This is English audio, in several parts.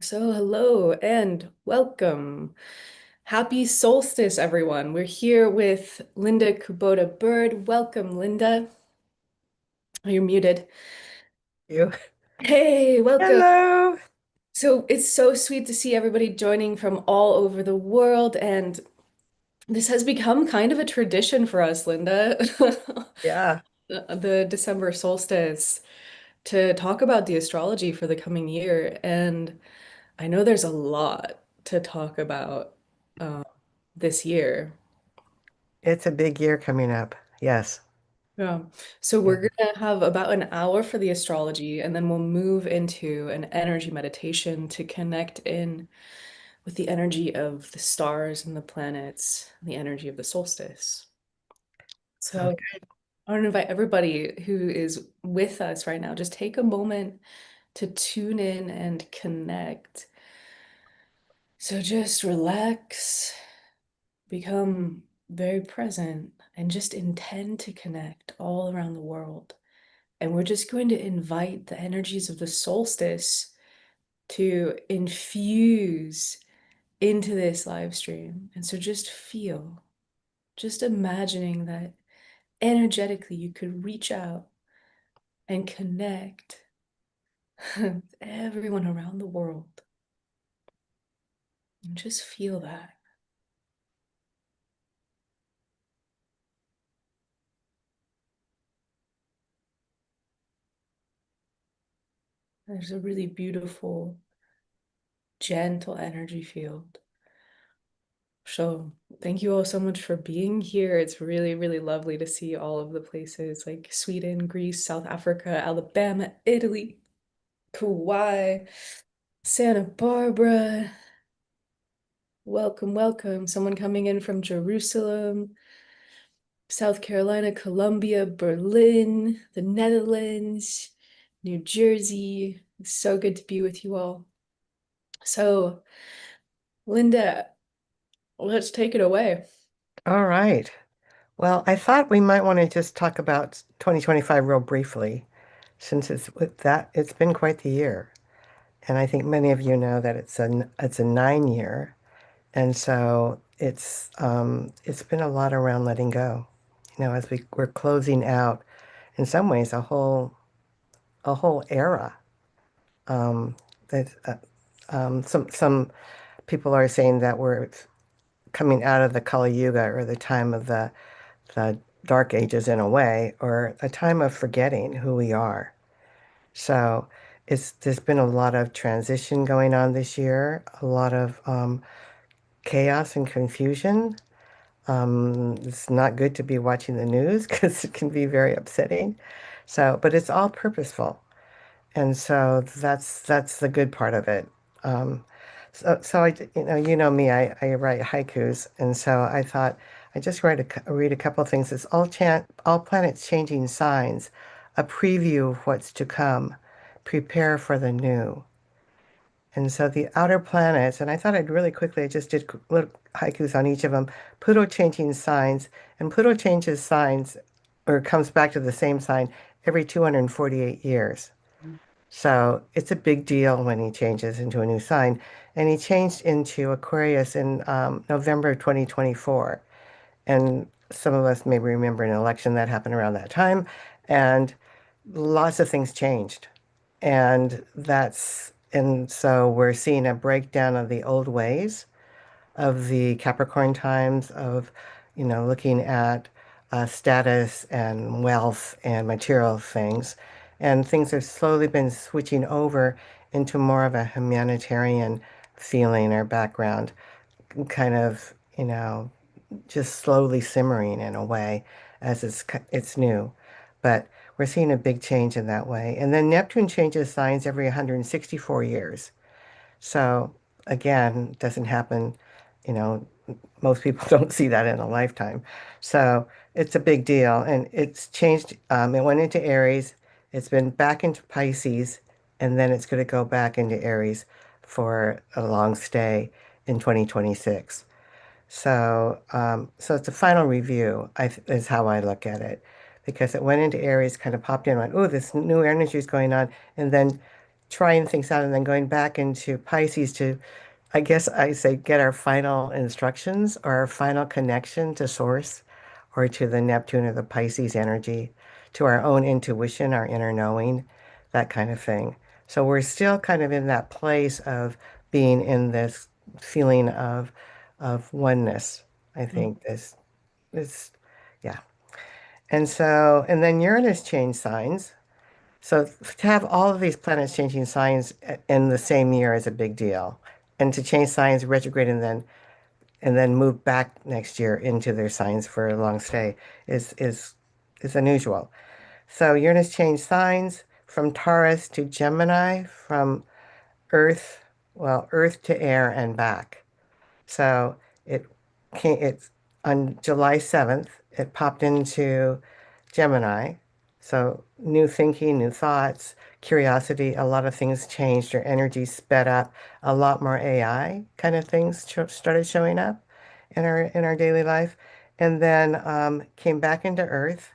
So, hello and welcome. Happy solstice, everyone. We're here with Linda Kubota Byrd. Welcome, Linda. Oh, you're muted. You. Hey, welcome. Hello. So, it's so sweet to see everybody joining from all over the world. And this has become kind of a tradition for us, Linda, Yeah, the December solstice, to talk about the astrology for the coming year. And I know there's a lot to talk about um, this year. it's a big year coming up. Yes. Yeah. So Yeah. we're gonna have about an hour for the astrology, and then we'll move into an energy meditation to connect in with the energy of the stars and the planets, and the energy of the solstice. Sounds So I want to invite everybody who is with us right now, just take a moment to tune in and connect. So just relax, become very present, and just intend to connect all around the world. And we're just going to invite the energies of the solstice to infuse into this live stream. And so just feel, just imagining that energetically you could reach out and connect with everyone around the world. And just feel that. There's a really beautiful, gentle energy field. So thank you all so much for being here. It's really, really lovely to see all of the places like Sweden, Greece, South Africa, Alabama, Italy, Kauai, Santa Barbara. Welcome, welcome. Someone coming in from Jerusalem, South Carolina, Colombia, Berlin, the Netherlands, New Jersey. It's so good to be with you all. So, Linda, let's take it away. All right. Well, I thought we might want to just talk about 2025 real briefly, since it's with that it's been quite the year. And I think many of you know that it's a 9 year. And so it's been a lot around letting go. As we're closing out in some ways a whole era. Um, that some people are saying that we're coming out of the Kali Yuga, or the time of the Dark Ages in a way, or a time of forgetting who we are. So there's been a lot of transition going on this year, a lot of chaos and confusion. It's not good to be watching the news because it can be very upsetting. So, but it's all purposeful. And so that's the good part of it. Um, so you know me, I write haikus, and so I thought I just read a couple of things. It's all planets changing signs, a preview of what's to come. Prepare for the new. And so the outer planets, and I thought I just did little haikus on each of them. Pluto changing signs, and Pluto changes signs, or comes back to the same sign every 248 years. So it's a big deal when he changes into a new sign. And he changed into Aquarius in November of 2024. And some of us may remember an election that happened around that time. And lots of things changed. And so we're seeing a breakdown of the old ways of the Capricorn times of, looking at status and wealth and material things. And things have slowly been switching over into more of a humanitarian feeling or background, kind of, just slowly simmering in a way as it's new. But we're seeing a big change in that way. And then Neptune changes signs every 164 years. So again, it doesn't happen, you know, most people don't see that in a lifetime. So it's a big deal. And it's changed. It went into Aries. It's been back into Pisces, and then it's going to go back into Aries for a long stay in 2026. So it's a final review, is how I look at it, because it went into Aries, kind of popped in, and went, oh, this new energy is going on, and then trying things out and then going back into Pisces to, I guess I say, get our final instructions or our final connection to source or to the Neptune or the Pisces energy, to our own intuition, our inner knowing, that kind of thing. So we're still kind of in that place of being in this feeling of oneness, I Mm. think. This, yeah. And so, and then Uranus changed signs. So to have all of these planets changing signs in the same year is a big deal. And to change signs retrograde and then move back next year into their signs for a long stay is unusual. So Uranus changed signs from Taurus to Gemini, from Earth, well, Earth to air and back. So it it's on July 7th, it popped into Gemini. So new thinking, new thoughts, curiosity, a lot of things changed. Your energy sped up. A lot more AI kind of things started showing up in our daily life. And then came back into Earth.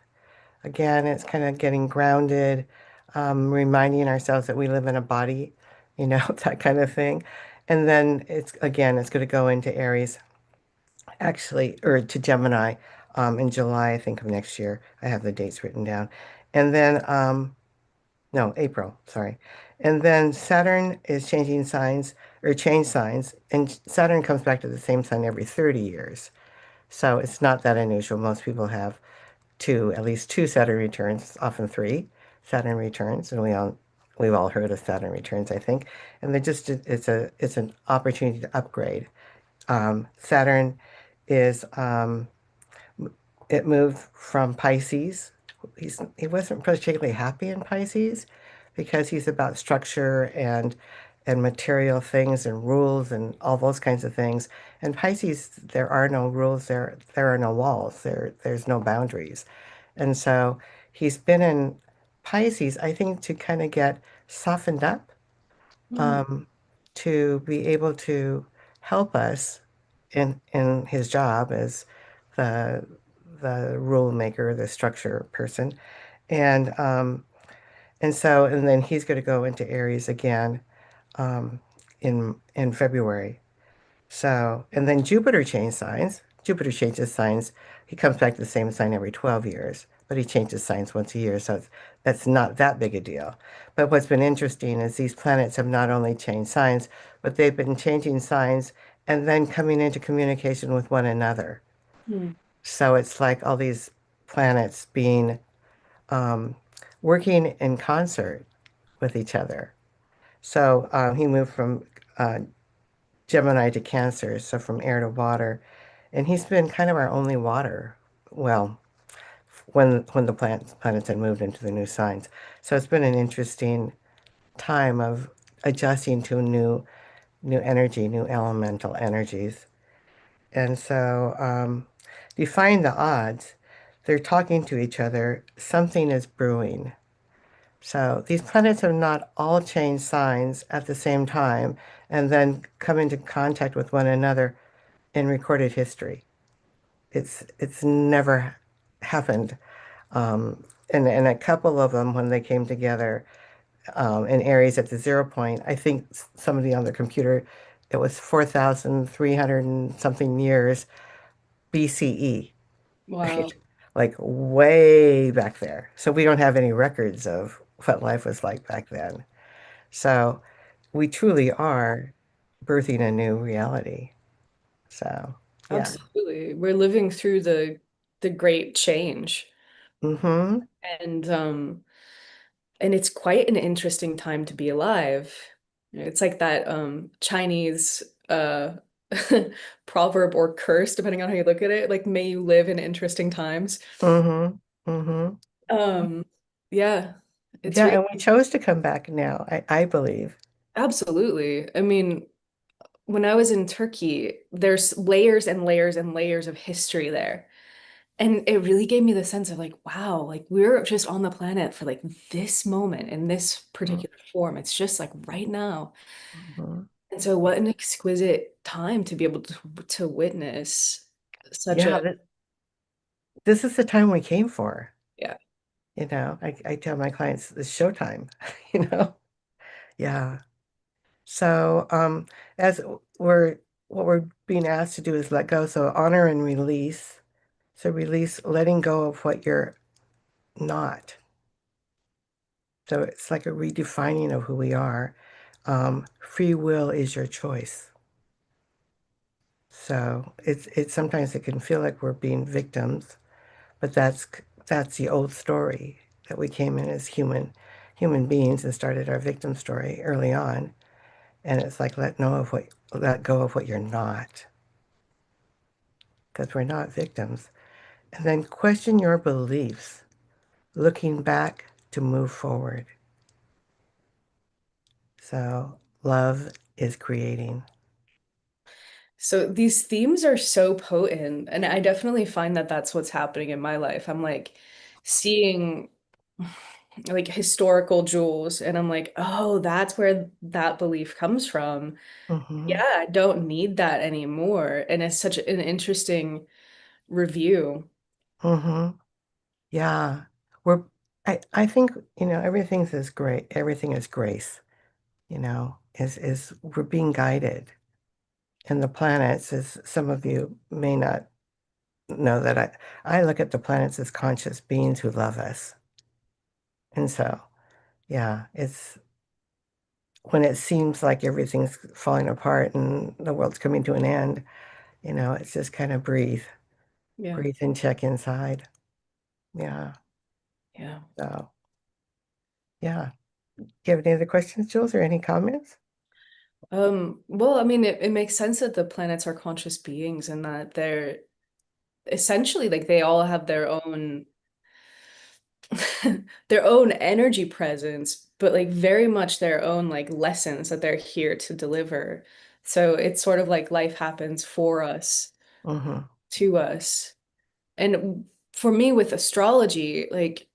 Again, it's kind of getting grounded, reminding ourselves that we live in a body, that kind of thing. And then it's going to go into Aries, actually, or to Gemini, in July, I think, of next year. I have the dates written down. And then, no, April, sorry. And then Saturn is changing signs or change signs, and Saturn comes back to the same sign every 30 years. So it's not that unusual. Most people have at least two Saturn returns, often three Saturn returns, and we've all heard of Saturn returns, I think. And they're just it's an opportunity to upgrade. Saturn is it moved from Pisces. He wasn't particularly happy in Pisces because he's about structure and material things and rules and all those kinds of things. And Pisces, there are no rules, there are no walls, there's no boundaries. And so he's been in Pisces, I think, to kind of get softened up, Mm. um, to be able to help us in his job as the the rule maker, the structure person, and and then he's going to go into Aries again um, in February. So, and then Jupiter changed signs. Jupiter changes signs. He comes back to the same sign every 12 years, but he changes signs once a year, so that's not that big a deal. But what's been interesting is these planets have not only changed signs, but they've been changing signs and then coming into communication with one another. Mm. So it's like all these planets being um, working in concert with each other. So he moved from Gemini to Cancer, so from air to water. And he's been kind of our only water. Well, when the planets had moved into the new signs. So it's been an interesting time of adjusting to new energy, new elemental energies. And so defying the odds, they're talking to each other. Something is brewing. So these planets have not all changed signs at the same time and then come into contact with one another in recorded history. It's never happened. And a couple of them, when they came together in Aries at the 0 point, I think somebody on the computer, it was 4,300 and something years BCE, Wow. like way back there. So we don't have any records of what life was like back then. So we truly are birthing a new reality. So yeah. Absolutely. We're living through the great change. Mm-hmm. And and it's quite an interesting time to be alive. It's like that Chinese proverb or curse, depending on how you look at it, like may you live in interesting times. Mm-hmm. Mm-hmm. Um, yeah, it's Yeah, really and we chose to come back now, I believe. absolutely. I mean, when I was in Turkey, there's layers and layers and layers of history there. And it really gave me the sense of like, wow, like we're just on the planet for like this moment in this particular form. It's just like right now. Mm-hmm. And so what an exquisite time to be able to witness such Yeah, a this is the time we came for. yeah. I tell my clients it's showtime, you know. Yeah. So, as we're what we're being asked to do is let go. So honor and release. So release, letting go of what you're not. So it's like a redefining of who we are. Free will is your choice. So it's sometimes it can feel like we're being victims, but that's the old story that we came in as human beings and started our victim story early on. And it's like let go of what you're not, because we're not victims. And then question your beliefs, looking back to move forward. So love is creating. So these themes are so potent, and I definitely find that that's what's happening in my life. I'm like seeing like historical jewels, and I'm like, oh, that's where that belief comes from. Mm-hmm. Yeah, I don't need that anymore. And it's such an interesting review. Mm-hmm. Yeah. We're I think, everything's is great. Everything is grace, is we're being guided. And the planets, as some of you may not know that I look at the planets as conscious beings who love us. And so, yeah, it's when it seems like everything's falling apart and the world's coming to an end, it's just kind of Yeah. breathe and check inside. Yeah. Yeah. So, yeah. Do you have any other questions, Jules, or any comments? Well, I mean, it makes sense that the planets are conscious beings and that they're essentially like they all have their own their own energy presence, but like very much their own like lessons that they're here to deliver. So it's sort of like life happens for us, Mm-hmm. to us. And for me with astrology, like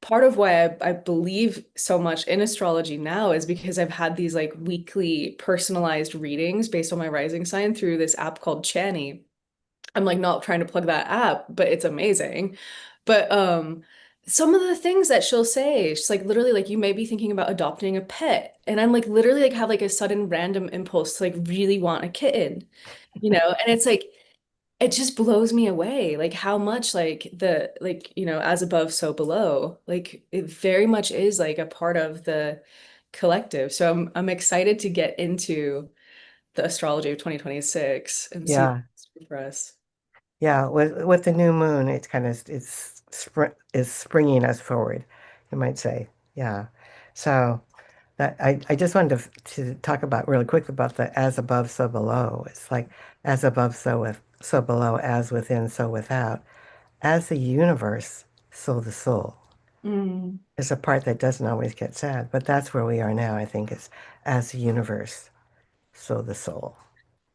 part of why I believe so much in astrology now is because I've had these like weekly personalized readings based on my rising sign through this app called Chani. I'm like not trying to plug that app, but it's amazing. But some of the things that she'll say, she's like literally like you may be thinking about adopting a pet. And I'm like literally like have like a sudden random impulse to like really want a kitten, And it's like it just blows me away like how much like the like as above so below like it very much is like a part of the collective. So I'm excited to get into the astrology of 2026 and see Yeah. what's for us. Yeah. With the new moon, it's springing us forward, you might say. Yeah. So that I just wanted to talk about really quick about the as above, so below. It's like as above, so below, as within, so without. As the universe, so the soul. Mm, Is a part that doesn't always get said, but that's where we are now, I think, is as the universe, so the soul.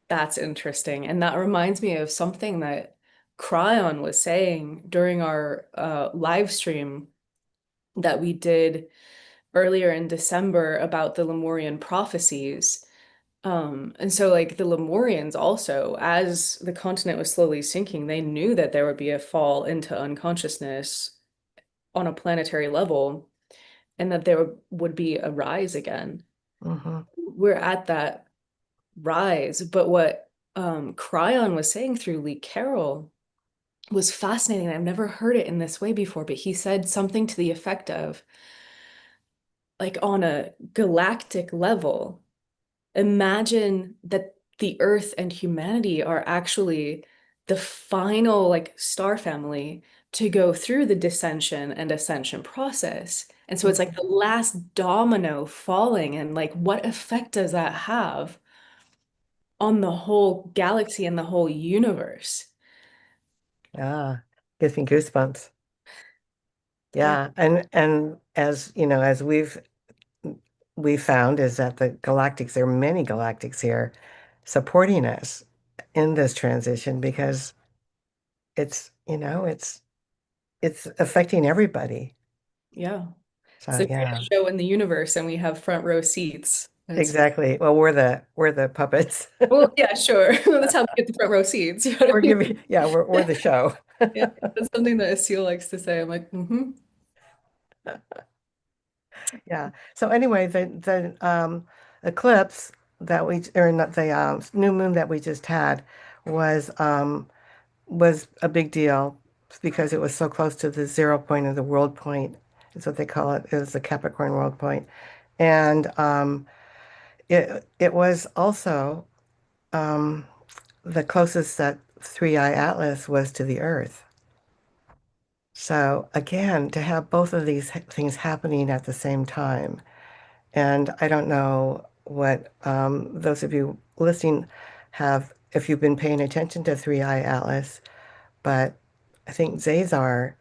that's interesting. And that reminds me of something that Cryon was saying during our live stream that we did earlier in December about the Lemurian prophecies. And so like the Lemurians also, as the continent was slowly sinking, they knew that there would be a fall into unconsciousness on a planetary level and that there would be a rise again. Hmm. We're at that rise, but what Cryon was saying through Lee Carroll was fascinating. I've never heard it in this way before, but he said something to the effect of like on a galactic level. Imagine that the Earth and humanity are actually the final like star family to go through the descension and ascension process. And so it's like the last domino falling, and like what effect does that have on the whole galaxy and the whole universe? Yeah, gives me goosebumps. Yeah. Yeah, and as as we've found is that the galactics, there are many galactics here supporting us in this transition because it's affecting everybody. Yeah. It's So the yeah, greatest show in the universe, and we have front row seats. It's exactly. Well, we're the puppets. well, yeah, sure. That's how we get the front row seats. You know what We're I mean? giving, yeah, we're the show. Yeah, that's something that Asil likes to say. I'm like, mm-hmm. Yeah. So anyway, the eclipse that we or not the new moon that we just had was was a big deal because it was so close to the 0 point of the world point. Is what they call it. It was the Capricorn world point, and it was also um, the closest that Three-Eye Atlas was to the Earth. So again, to have both of these things happening at the same time. And I don't know what those of you listening have, if you've been paying attention to Three-Eye Atlas, but I think Zazar,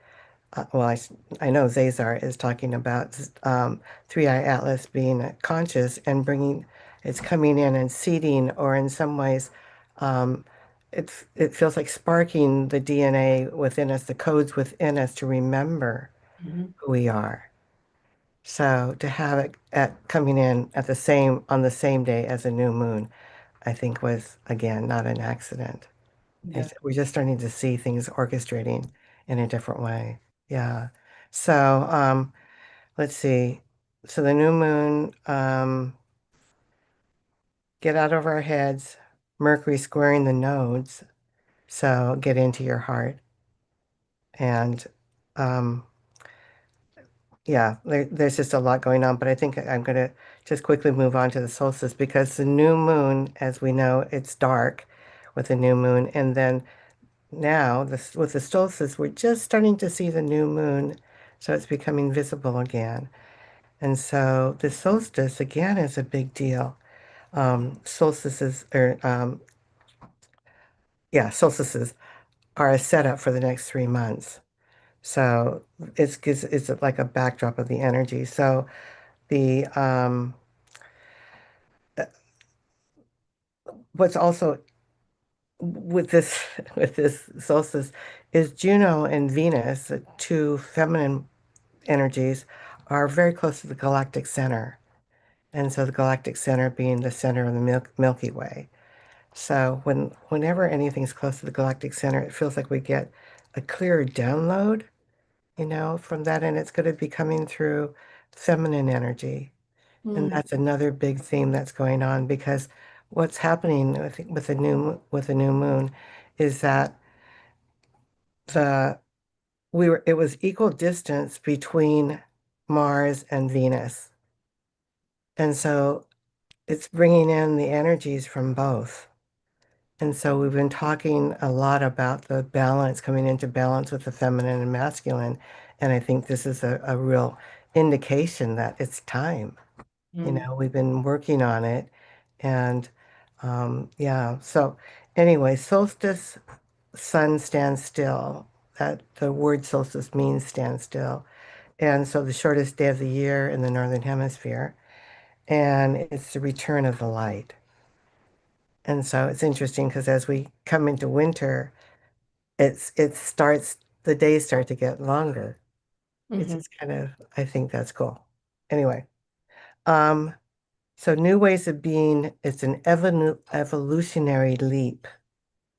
well, I know Zazar is talking about Three-Eye Atlas being conscious and bringing, it's coming in and seeding, or in some ways, um, it feels like sparking the DNA within us, the codes within us to remember Mhm. who we are. So to have it coming in at on the same day as a new moon, I think was again not an accident. Yeah. We're just starting to see things orchestrating in a different way. Yeah. So let's see. So the new moon, get out of our heads. Mercury squaring the nodes. So get into your heart. And um, yeah, there's just a lot going on, but I think I'm going to just quickly move on to the solstice because the new moon, as we know, it's dark with the new moon. And then now, with the solstice, we're just starting to see the new moon, so it's becoming visible again. And so the solstice, again, is a big deal. Solstices, solstices are a setup for the next 3 months. So it's like a backdrop of the energy. So the what's also with this with this solstice is Juno and Venus, the two feminine energies, are very close to the galactic center. And so the galactic center being the center of the Milky Way. So whenever anything's close to the galactic center, it feels like we get a clearer download, from that, and it's going to be coming through feminine energy. And Mm, that's another big theme that's going on because what's happening, I think, with the new moon is that the it was equal distance between Mars and Venus. And so it's bringing in the energies from both. And so we've been talking a lot about the balance, coming into balance with the feminine and masculine. And I think this is a real indication that it's time. mm, We've been working on it. And yeah, so anyway, solstice, sun stands still. That the word solstice means stand still. And so the shortest day of the year in the Northern Hemisphere. And it's the return of the light. And so it's interesting because as we come into winter, the days start to get longer. It's mhm, just kind of, I think that's cool. Anyway, um, so new ways of being, it's an evolutionary leap,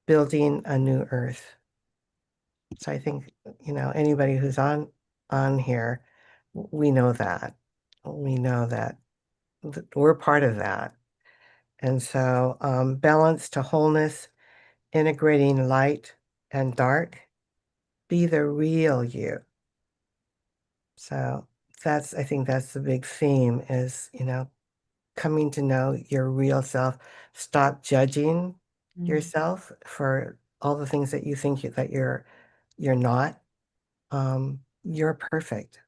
building a new earth. So I think, anybody who's on here, we know that. We know that we're part of that. And so balance to wholeness, integrating light and dark, be the real you. So I think that's the big theme is, coming to know your real self. Stop judging mm, yourself for all the things that you think that you're not. You're perfect.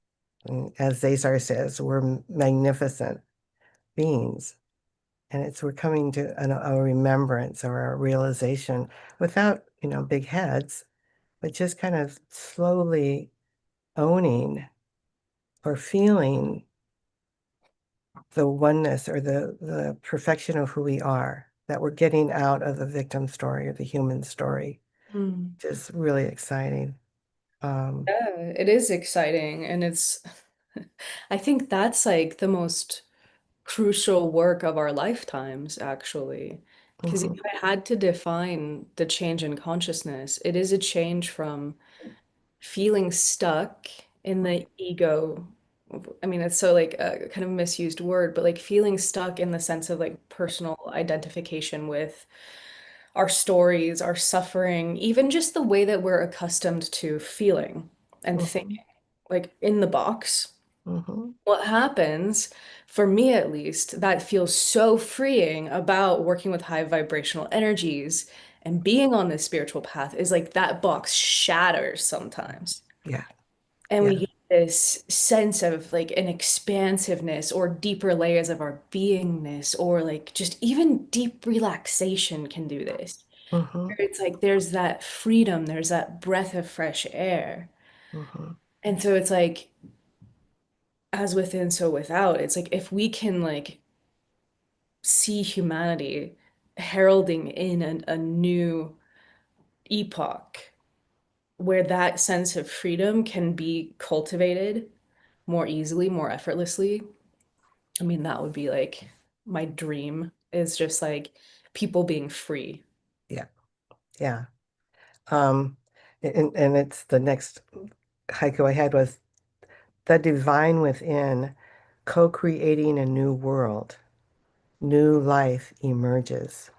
And as Cesar says, we're magnificent beings. And we're coming to a remembrance or a realization without, big heads, but just kind of slowly owning or feeling the oneness or the perfection of who we are, that we're getting out of the victim story or the human story, mm. which is really exciting. Um, Yeah, it is exciting. And I think that's like the most crucial work of our lifetimes, actually. Because if mhm, I had to define the change in consciousness, it is a change from feeling stuck in the ego I mean, it's so like a kind of misused word, but like feeling stuck in the sense of like personal identification with our stories, our suffering, even just the way that we're accustomed to feeling and Hmm. thinking, like in the box. Hmm. What happens, for me at least, that feels so freeing about working with high vibrational energies and being on this spiritual path is like that box shatters sometimes. Yeah. And Yeah. we get this sense of like an expansiveness or deeper layers of our beingness, or like just even deep relaxation can do this. Hmm. It's like there's that freedom, there's that breath of fresh air. Hmm. And so it's like, as within, so without. It's like if we can like see humanity heralding in a new epoch where that sense of freedom can be cultivated more easily, more effortlessly. I mean, that would be like my dream is just like people being free. Yeah. Yeah. Um, and it's the next haiku I had was the divine within, co-creating a new world, new life emerges.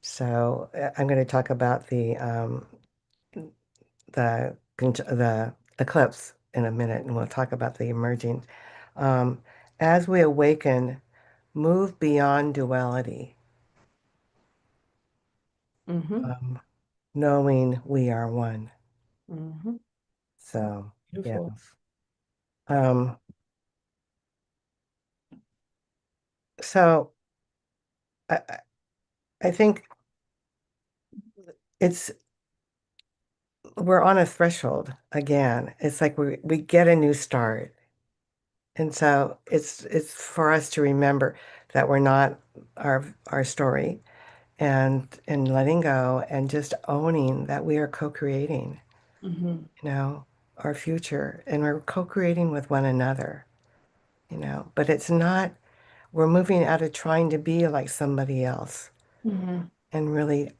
So I'm going to talk about the eclipse in a minute, and we'll talk about the emerging. Um, as we awaken, move beyond duality, Mm-hmm. um, knowing we are one. Mm-hmm. So yeah. Beautiful. Um, so I, I think it's we're on a threshold again. It's like we get a new start. And so it's for us to remember that we're not our story, and letting go and just owning that we are co-creating, Mm-hmm. you know, our future, and we're co-creating with one another, but it's not, we're moving out of trying to be like somebody else Mm-hmm. and really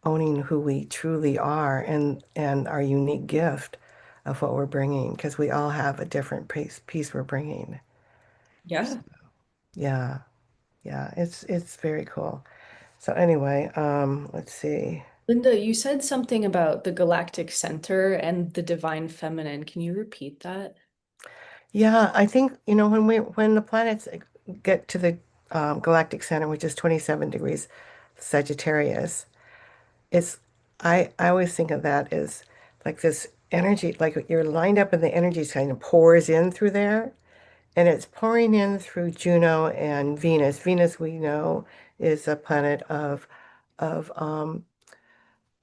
owning who we truly are, and our unique gift of what we're bringing, because we all have a different piece we're bringing. Yeah. Yeah. Yeah, it's very cool. So anyway, let's see. Linda, you said something about the galactic center and the divine feminine. Can you repeat that? Yeah, I think, when the planets get to the galactic center, which is 27 degrees Sagittarius, it's I always think of that as like this energy, like you're lined up and the energy kind of pours in through there, and it's pouring in through Juno and Venus. Venus, we know, is a planet of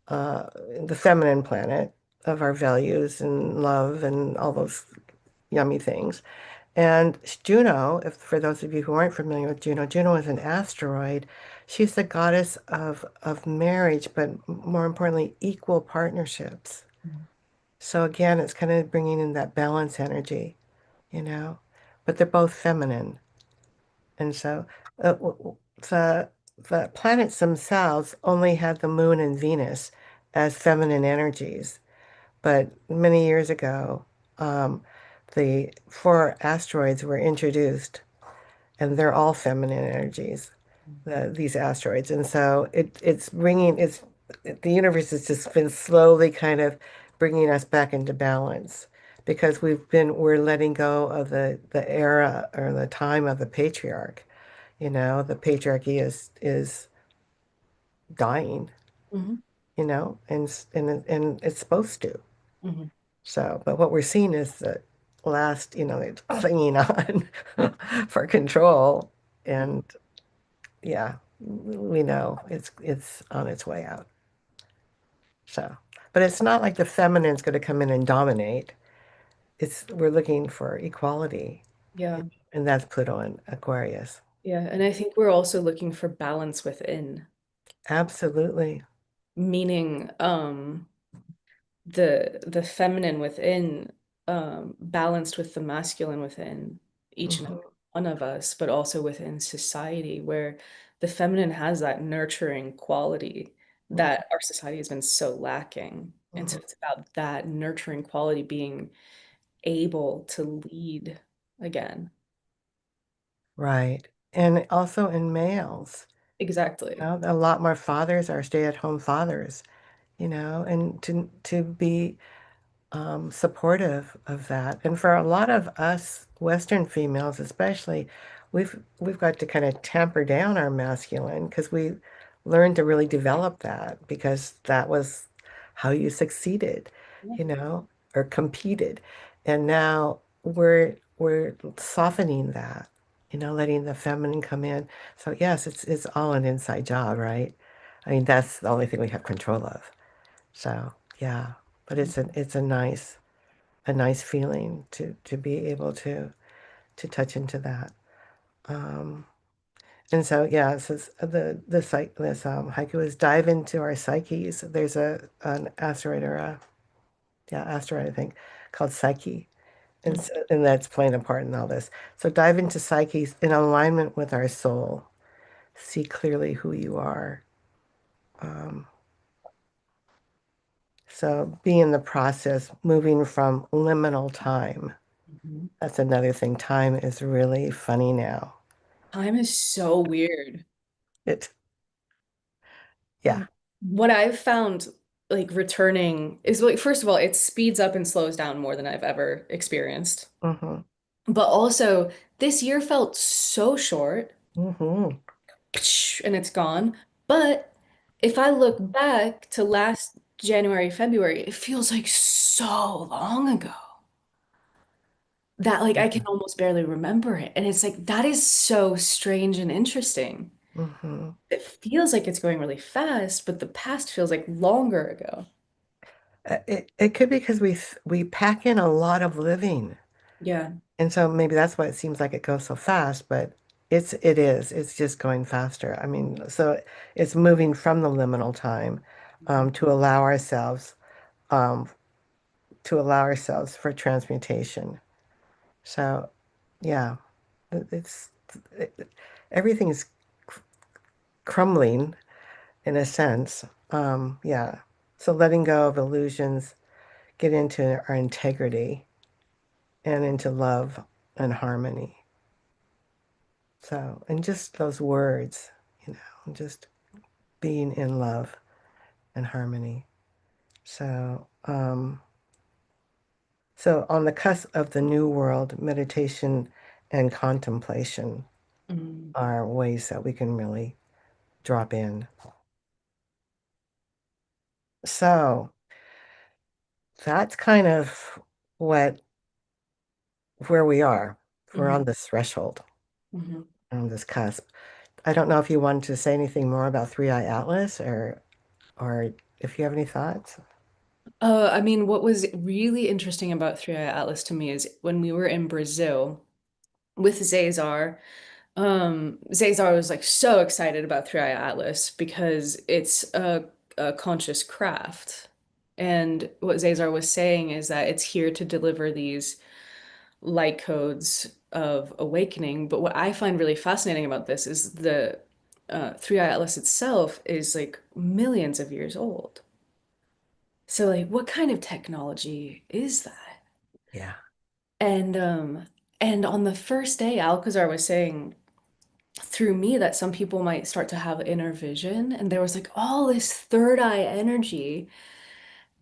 uh, the feminine planet, of our values and love and all those yummy things. And Juno, if for those of you who aren't familiar with Juno, Juno is an asteroid. She's the goddess of marriage, but more importantly, equal partnerships. So again, it's kind of bringing in that balance energy, you know, but they're both feminine. And so the the planets themselves only had the moon and Venus as feminine energies. But many years ago, um, the four asteroids were introduced, and they're all feminine energies, these asteroids. And so the universe has just been slowly kind of bringing us back into balance, because we're letting go of the era or the time of the patriarch. The patriarchy is dying, Mm-hmm. and it's supposed to. Mm-hmm. So, but what we're seeing is the last, it's clinging on for control. And yeah, we know it's on its way out. So, but it's not like the feminine's going to come in and dominate. We're looking for equality, Yeah. and that's Pluto and Aquarius. Yeah. And I think we're also looking for balance within, Absolutely. meaning the feminine within balanced with the masculine within each and every Hmm. one of us, but also within society where the feminine has that nurturing quality that our society has been so lacking. And so Hmm. it's about that nurturing quality being able to lead again. Right. And also in males, Exactly. a lot more fathers are stay-at-home fathers, and to be supportive of that. And for a lot of us Western females, especially, we've got to kind of tamper down our masculine because we learned to really develop that because that was how you succeeded, Yeah. or competed. And now we're softening that, letting the feminine come in. So yes, it's all an inside job, right? I mean, that's the only thing we have control of. So yeah, but it's a nice feeling to be able to touch into that. Um, and so yeah, it says the psych this haiku is dive into our psyches. There's an asteroid or a yeah asteroid I think called Psyche, and Mm. so, and that's playing a part in all this. So dive into psyches in alignment with our soul. See clearly who you are. Um, so be in the process, moving from liminal time. Mhm. That's another thing. Time is really funny now. Time is so weird. It, yeah. What I've found like returning is like, first of all, it speeds up and slows down more than I've ever experienced. Mm-hmm. But also, this year felt so short Mm-hmm. and it's gone. But if I look back to last January, February, it feels like so long ago that like I can Yeah. almost barely remember it. And it's like that is so strange and interesting. Mm-hmm. It feels like it's going really fast, but the past feels like longer ago. It could be because we pack in a lot of living. Yeah. And so maybe that's why it seems like it goes so fast, but it's just going faster. I mean, so it's moving from the liminal time Mhm. to allow ourselves um, for transmutation. So yeah, it's it, everything is crumbling in a sense. Yeah. So letting go of illusions, get into our integrity and into love and harmony. So, and just those words, and just being in love and harmony. So, so on the cusp of the new world, meditation and contemplation Mm. are ways that we can really drop in. So that's kind of what where we are. We're Mhm. on this threshold, Mhm. on this cusp. I don't know if you wanted to say anything more about Three Eye Atlas or if you have any thoughts. I mean, what was really interesting about Three Eye Atlas to me is when we were in Brazil with Zazar. Zazar was like so excited about Three Eye Atlas because it's a conscious craft. And what Zazar was saying is that it's here to deliver these light codes of awakening. But what I find really fascinating about this is the Three Eye Atlas itself is like millions of years old. So like what kind of technology is that? Yeah. And um and on the first day, Alcazar was saying through me that some people might start to have inner vision, and there was like all this third eye energy.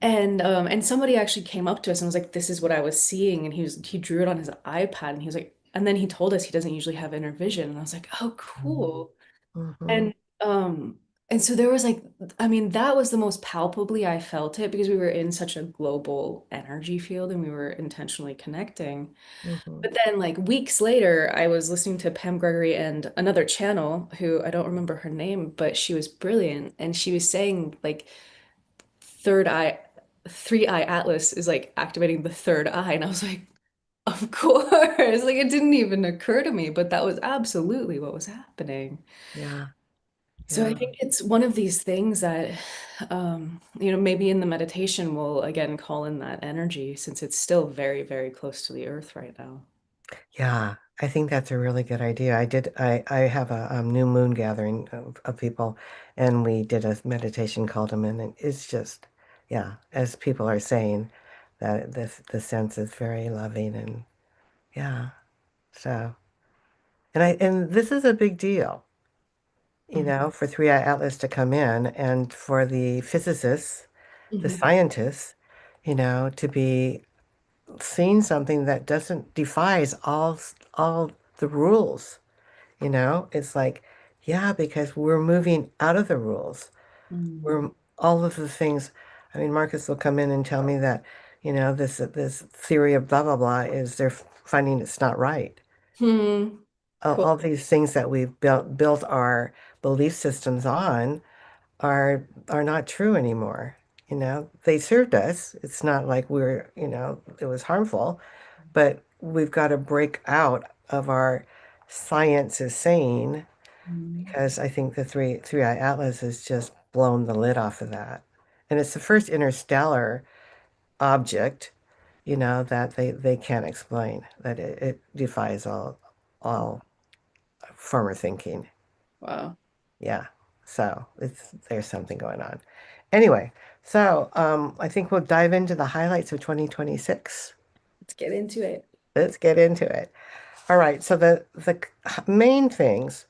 And somebody actually came up to us and was like, this is what I was seeing. And he drew it on his iPad and he was like, and then he told us he doesn't usually have inner vision. And I was like, oh, Mm-hmm. cool. Mm-hmm. And um and so there was like, I mean, that was the most palpably I felt it because we were in such a global energy field and we were intentionally connecting. Mm-hmm. But then like weeks later, I was listening to Pam Gregory and another channel who I don't remember her name, but she was brilliant. And she was saying like third eye, three eye atlas is like activating the third eye. And I was like, of course. Like it didn't even occur to me, but that was absolutely what was happening. Yeah. So I Yeah. think it's one of these things that, maybe in the meditation we'll again call in that energy since it's still very, very close to the earth right now. Yeah. I think that's a really good idea. I have a new moon gathering of people, and we did a meditation called them in, and it's just, yeah, as people are saying, that the sense is very loving and yeah. So and this is a big deal, Mhm. for Three Eye Atlas to come in and for the physicists, the Mhm. scientists, to be seeing something that doesn't defies all the rules. It's like, yeah, because we're moving out of the rules. Mm. We're all of the things. I mean, Marcus will come in and tell me that, this theory of blah blah blah is they're finding it's not right. Hmm. Cool. All these things that we've built our belief systems on are not true anymore. They served us. It's not like it was harmful, but we've got to break out of our science is saying, Mm. because I think the three-eye atlas has just blown the lid off of that. And it's the first interstellar object, that they can't explain, that it defies all former thinking. Wow. Yeah. So there's something going on. Anyway, so I think we'll dive into the highlights of 2026. Let's get into it. Let's get into it. All right. So the main things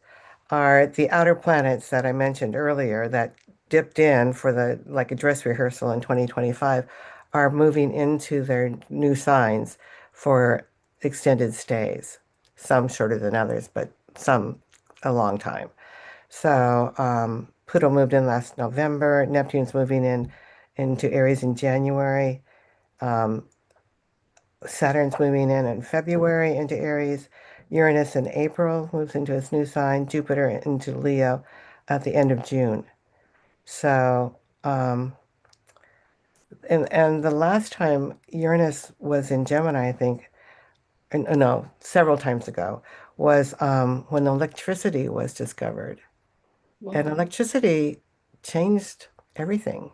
are the outer planets that I mentioned earlier that dipped in for the like a dress rehearsal in 2025 are moving into their new signs for extended stays. Some shorter than others, but some a long time. So Pluto moved in last November. Neptune's moving in into Aries in January. Um, Saturn's moving in February into Aries. Uranus in April moves into its new sign. Jupiter into Leo at the end of June. So, and the last time Uranus was in Gemini, I think, no, several times ago, was when electricity was discovered. And Wow. electricity changed everything,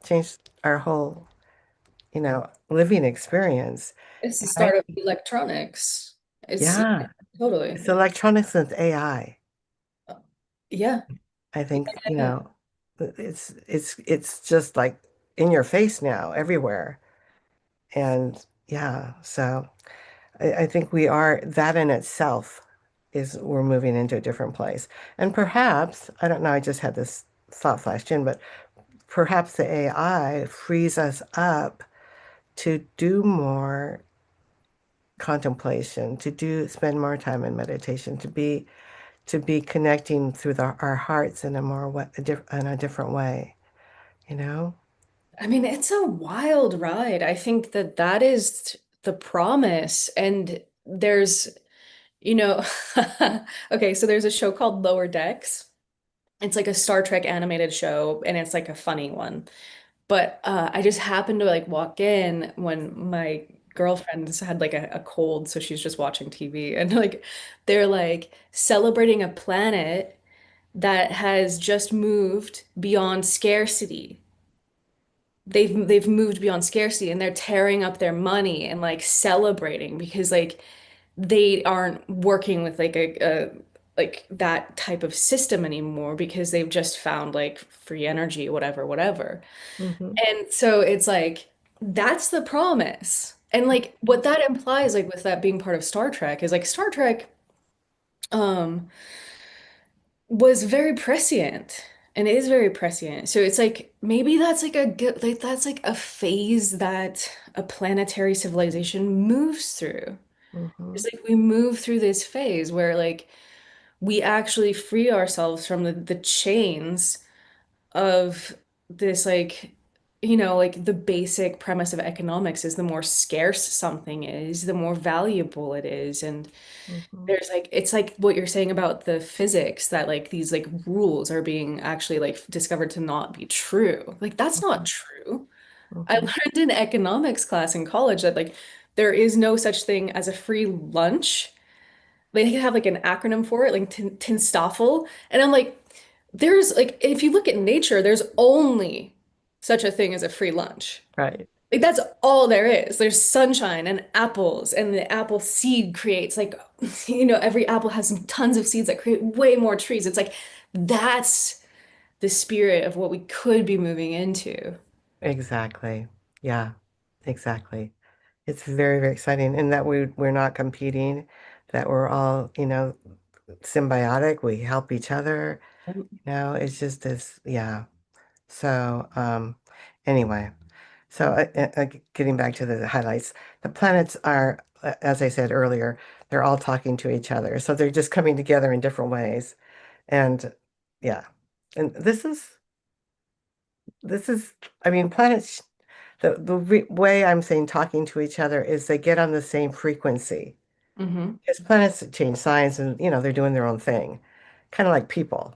changed our whole, living experience. It's the And I start of think, electronics. It's yeah, totally. it's electronics and AI. Yeah. I think, Yeah. it's just like in your face now, everywhere. And yeah, so I think we are that in itself is we're moving into a different place. And perhaps, I don't know, I just had this thought flashed in, but perhaps the AI frees us up to do more contemplation, spend more time in meditation, to be connecting through our hearts in in a different way, you know? I mean, it's a wild ride. I think that that is the promise. And there's, you know, okay, so there's a show called Lower Decks. It's like a Star Trek animated show, and it's like a funny one. But I just happened to like walk in when my girlfriend's had like a cold, so she's just watching TV, and like they're like celebrating a planet that has just moved beyond scarcity. They've moved beyond scarcity, and they're tearing up their money and like celebrating because like they aren't working with like a like that type of system anymore because they've just found like free energy, whatever, whatever. Hmm. And so it's like that's the promise. And like what that implies, like with that being part of Star Trek, is like Star Trek um was very prescient and is very prescient. So it's like maybe that's like a good like that's like a phase that a planetary civilization moves through. Hmm. It's like we move through this phase where like we actually free ourselves from the chains of this like like the basic premise of economics is the more scarce something is, the more valuable it is. And Hmm. there's like it's like what you're saying about the physics that like these like rules are being actually like discovered to not be true. Like that's not true. I Hmm. learned in economics class in college that like there is no such thing as a free lunch. They have like an acronym for it, like TINSTOFL. And I'm like, there's like, if you look at nature, there's only such a thing as a free lunch. Right. Like that's all there is. There's sunshine and apples, and the apple seed creates like, every apple has tons of seeds that create way more trees. It's like that's the spirit of what we could be moving into. Exactly. Yeah. exactly. It's very, very exciting, and that we're not competing, that we're all, symbiotic. We help each other. It's just this, yeah. So, anyway, so getting back to the highlights, the planets are, as I said earlier, they're all talking to each other. So they're just coming together in different ways. And yeah, and this is, I mean, planets, the way I'm saying talking to each other is they get on the same frequency. Mm-hmm. Because planets change signs and, they're doing their own thing, kind of like people.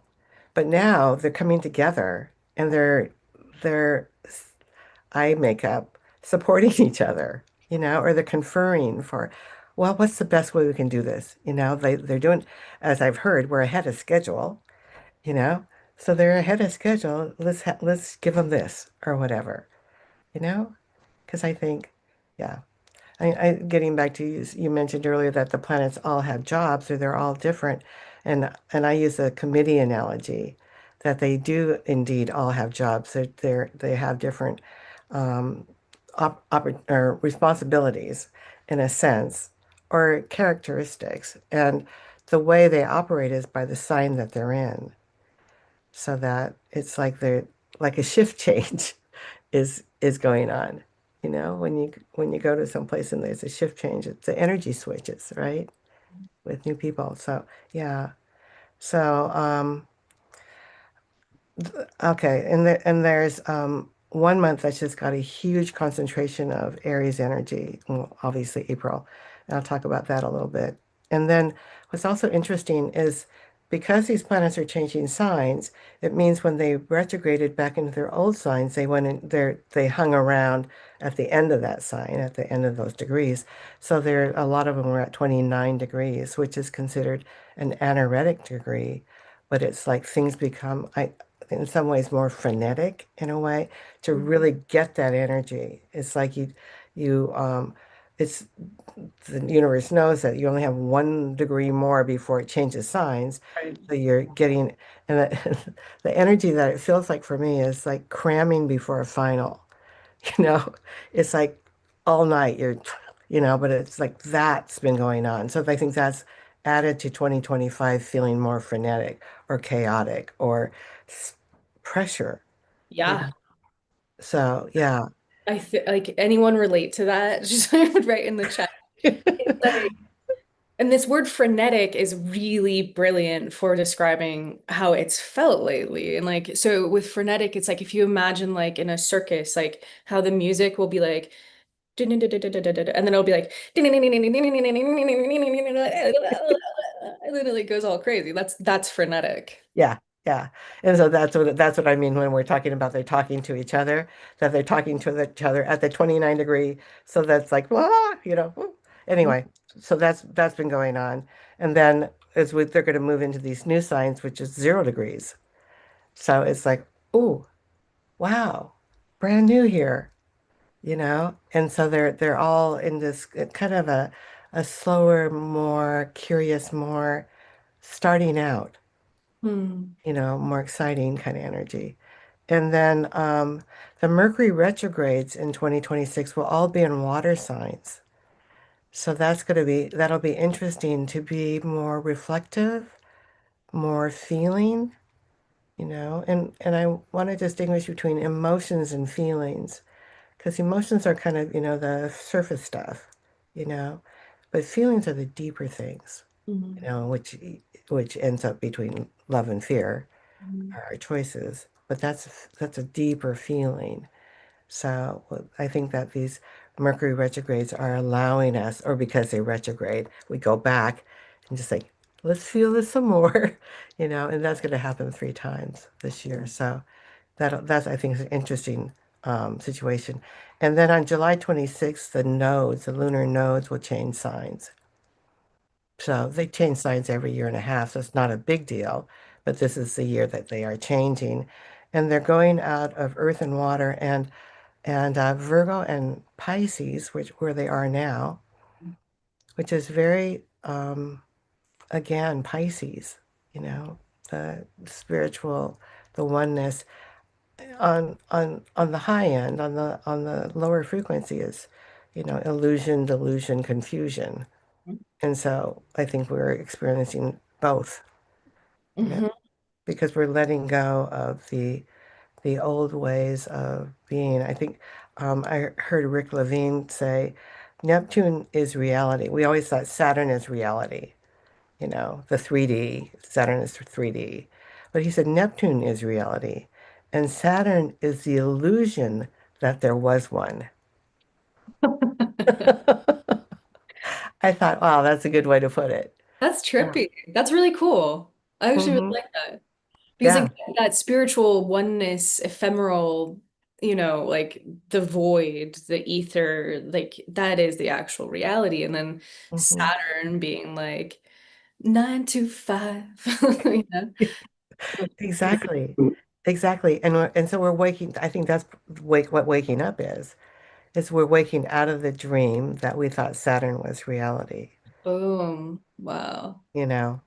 But now they're coming together and they're eye makeup supporting each other, or they're conferring for, well, what's the best way we can do this? They're doing, as I've heard, we're ahead of schedule, you know, so they're ahead of schedule. Let's give them this or whatever, you know, because I think, yeah. Getting back to you, you mentioned earlier that the planets all have jobs or they're all different. And I use a committee analogy that they do indeed all have jobs. They have different um, or responsibilities in a sense or characteristics. And the way they operate is by the sign that they're in. So that it's like they're like a shift change is going on. When you go to some place and there's a shift change, it's the energy switches, right? With new people. So yeah. So okay, and there's 1 month that's just got a huge concentration of Aries energy. Well, obviously April. And I'll talk about that a little bit. And then what's also interesting is because these planets are changing signs, it means when they retrograded back into their old signs, they went in there, they hung around at the end of that sign, at the end of those degrees. So there, a lot of them were at 29 degrees, which is considered an anaretic degree, but it's like things become, in some ways more frenetic in a way to really get that energy. It's like it's the universe knows that you only have 1 degree more before it changes signs. Right. So you're getting, and the energy that it feels like for me is like cramming before a final. You know, it's like all night but it's like that's been going on. So I think that's added to 2025 feeling more frenetic or chaotic or s- pressure, you know. Yeah. So yeah. I feel like anyone relate to that? Just write in the chat. It's like, and this word frenetic is really brilliant for describing how it's felt lately. And like, so with frenetic, it's like if you imagine like in a circus, like how the music will be like, and then it'll be like, and then it like goes all crazy. That's frenetic. Yeah, yeah. And so that's what I mean when we're talking about they're talking to each other, that they're talking to each other at the 29 degree. So that's like, woo. Anyway, so that's been going on. And then they're going to move into these new signs, which is 0 degrees. So it's like, oh, wow, brand new here, And so they're all in this kind of a slower, more curious, more starting out, Hmm. more exciting kind of energy. And then the Mercury retrogrades in 2026 will all be in water signs. So that'll be interesting to be more reflective, more feeling, and I want to distinguish between emotions and feelings because emotions are kind of, the surface stuff, you know, but feelings are the deeper things, Mhm. which ends up between love and fear Mhm. are our choices, but that's a deeper feeling. So I think that these Mercury retrogrades are allowing us, or because they retrograde, we go back and just like, let's feel this some more, and that's going to happen 3 times this year. So that's, I think, is an interesting situation. And then on July 26th, the lunar nodes will change signs. So they change signs every year and a half, so it's not a big deal. But this is the year that they are changing. And they're going out of earth and water and Virgo and Pisces, where they are now, which is very again Pisces, the spiritual, the oneness. on the high end, on the lower frequency is, illusion, delusion, confusion. And so I think we're experiencing both, you know, Hmm. because we're letting go of the old ways of being. I think I heard Rick Levine say, Neptune is reality. We always thought Saturn is reality, the 3D. Saturn is 3D. But he said Neptune is reality, and Saturn is the illusion that there was one. I thought, wow, that's a good way to put it. That's Yeah. trippy. That's really cool. I actually really Hmm. like that. Because like Yeah. that spiritual oneness, ephemeral, like the void, the ether, like that is the actual reality. And then Hmm. Saturn being like 9 to 5, you know? Exactly. Exactly. And so we're waking, I think that's what waking up is we're waking out of the dream that we thought Saturn was reality, Boom. Wow. you know?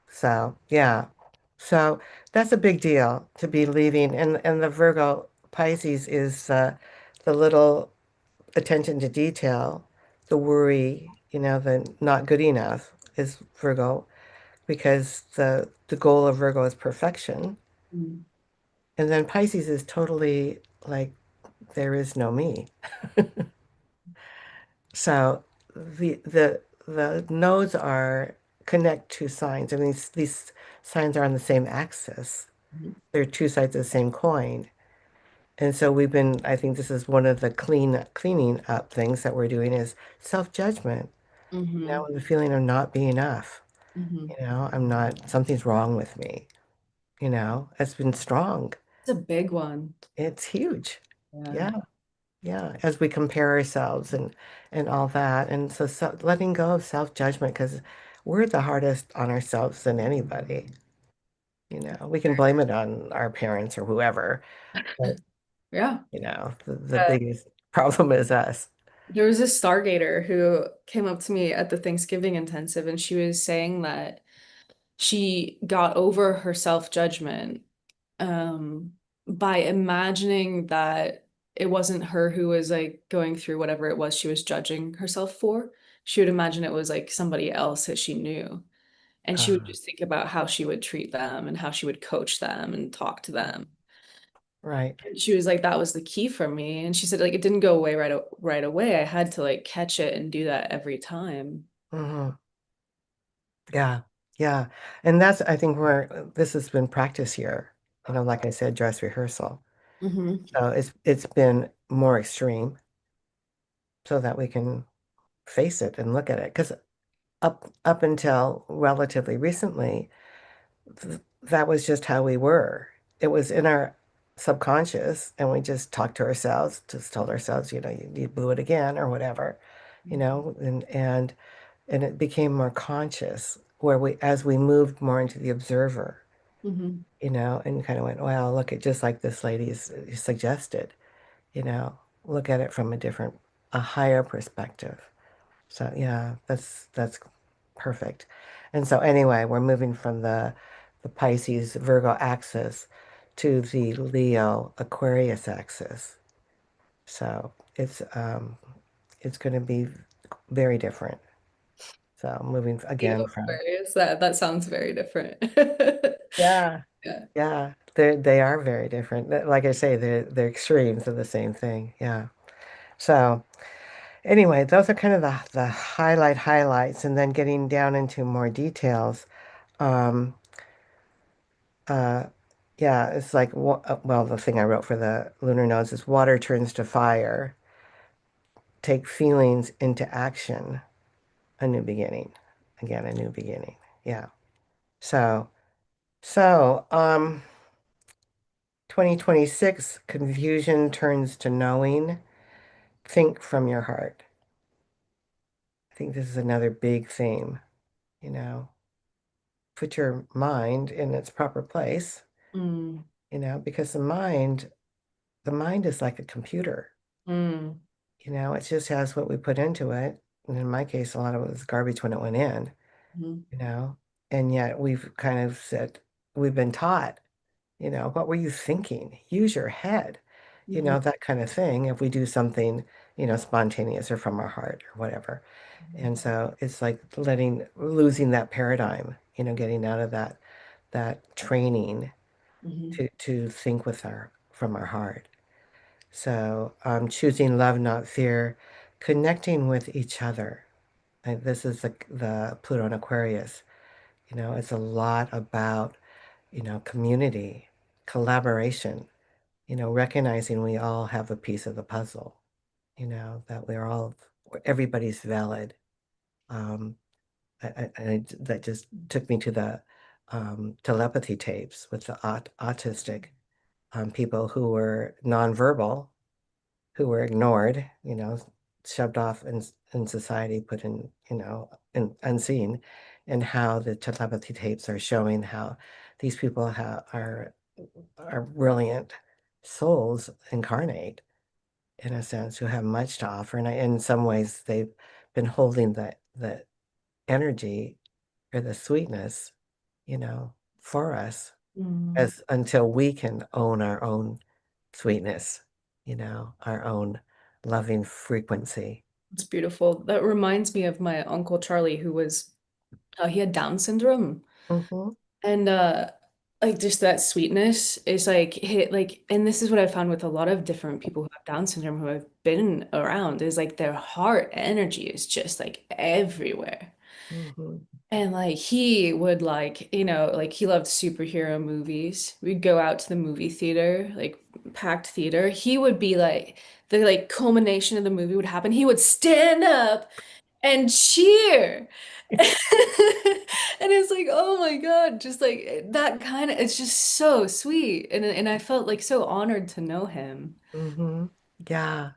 So, yeah. So that's a big deal to be leaving. And the Virgo Pisces is the little attention to detail, the worry, the not good enough is Virgo because the goal of Virgo is perfection. Mm. And then Pisces is totally like there is no me. So the nodes are connect two signs. I mean, these signs are on the same axis. They're two sides of the same coin. And so I think this is one of the cleaning up things that we're doing is self-judgment, Mm-hmm. and the feeling of not being enough. Mm-hmm. I'm not, something's wrong with me, it's been strong. It's a big one. It's huge. Yeah. Yeah. Yeah, as we compare ourselves and all that. And so letting go of self-judgment because we're the hardest on ourselves than anybody. We can blame it on our parents or whoever, but Yeah. the biggest problem is us. There was a Stargater who came up to me at the Thanksgiving intensive, and she was saying that she got over her self-judgment um, by imagining that it wasn't her who was like going through whatever it was she was judging herself for. She would imagine it was like somebody else that she knew. And she would Uh, just think about how she would treat them and how she would coach them and talk to them. right. And she was like, that was the key for me. And she said, like, it didn't go away right away. I had to like catch it and do that every time. Hmm. Yeah. Yeah. And that's, I think, where this has been practice here. Like I said, dress rehearsal. Hmm. So it's been more extreme so that we can face it and look at it. Because up until relatively recently, that was just how we were. It was in our subconscious, and we just talked to ourselves, just told ourselves, you blew it again or whatever, and it became more conscious where as we moved more into the observer, Hmm. and kind of went, well, look at just like this lady suggested, you know, look at it from a higher perspective. So yeah, that's perfect. And so anyway, we're moving from the Pisces Virgo axis to the Leo Aquarius axis. So it's going to be very different. So moving Leo again from Aquarius, that sounds very different. yeah, Yeah. yeah, they are very different. Like I say, they're extremes of the same thing. Yeah. So anyway, those are kind of the highlights, and then getting down into more details. Um, uh, yeah, it's like, well, the thing I wrote for the lunar nodes is water turns to fire, take feelings into action, a new beginning. Again, a new beginning. Yeah. So, so 2026, confusion turns to knowing. Think from your heart. I think this is another big theme, you know. Put your mind in its proper place, Mm, because the mind is like a computer. mm, It just has what we put into it. And in my case, a lot of it was garbage when it went in, mm, you know, and yet we've kind of said, we've been taught, What were you thinking? Use your head, Mhm. that kind of thing. If we do something, spontaneous or from our heart or whatever. And so it's like losing that paradigm, getting out of that training Mhm. to think from our heart. So choosing love, not fear, connecting with each other. And this is the Pluto and Aquarius. It's a lot about, community, collaboration, recognizing we all have a piece of the puzzle, that everybody's valid. Um, that just took me to the telepathy tapes with the autistic people who were nonverbal, who were ignored, shoved off in society, put unseen, and how the telepathy tapes are showing how these people are brilliant souls incarnate, in a sense, who have much to offer. And in some ways, they've been holding the energy or the sweetness, for us Mm. as until we can own our own sweetness, our own loving frequency. It's beautiful. That reminds me of my Uncle Charlie, who was he had Down syndrome. Hmm. And like just that sweetness is like hit like and this is what I found with a lot of different people who have Down syndrome who I've been around is like their heart energy is just like everywhere. Hmm. And like he would like, like he loved superhero movies. We'd go out to the movie theater, like packed theater. He would be like the like culmination of the movie would happen. He would stand up and cheer. And it's like, oh my God, just like that kind of, it's just so sweet. And I felt like so honored to know him. Hmm. Yeah.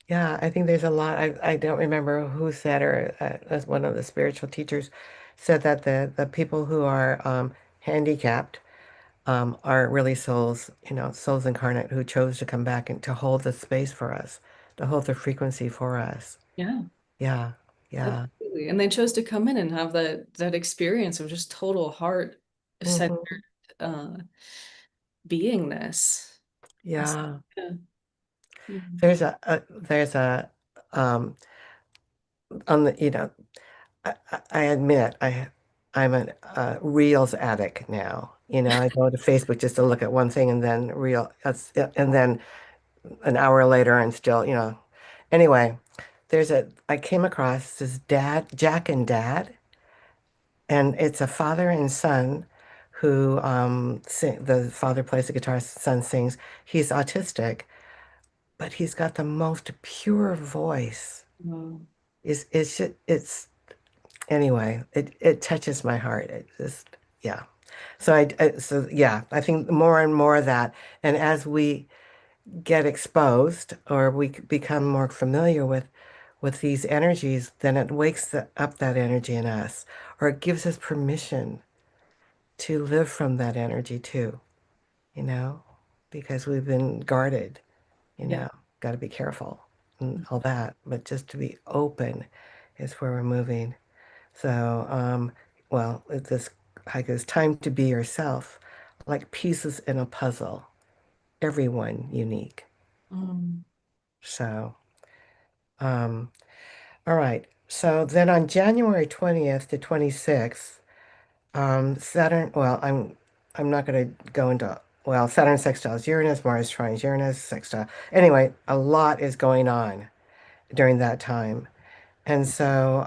Yeah, I think there's a lot. I don't remember who said, or as one of the spiritual teachers said, that the people who are handicapped are really souls, souls incarnate who chose to come back and to hold the space for us, to hold the frequency for us. Yeah, Yeah, yeah. absolutely. And they chose to come in and have that experience of just total heart centered Hmm. uh beingness. That's- Yeah. yeah. Mhm. There's a on the I admit I'm a reels addict now. I go to Facebook just to look at one thing and then and then an hour later and still, Anyway, I came across this Jack and Dad, and it's a father and son who the father plays the guitar, son sings. He's autistic, but he's got the most pure voice. Wow. It's anyway, it touches my heart. It just, yeah. So yeah, I think more and more of that, and as we get exposed or become more familiar with these energies, then it wakes up that energy in us, or it gives us permission to live from that energy too, you know, because we've been guarded, Yeah. got to be careful and all that, but just to be open is where we're moving. So, well, this hike is time to be yourself, like pieces in a puzzle, everyone unique. Mm. So, um, all right. So then on January 20th to 26th, Saturn, well, I'm not going to go into, well, Saturn sextiles Uranus, Mars trines Uranus, sextile. Anyway, a lot is going on during that time. And so,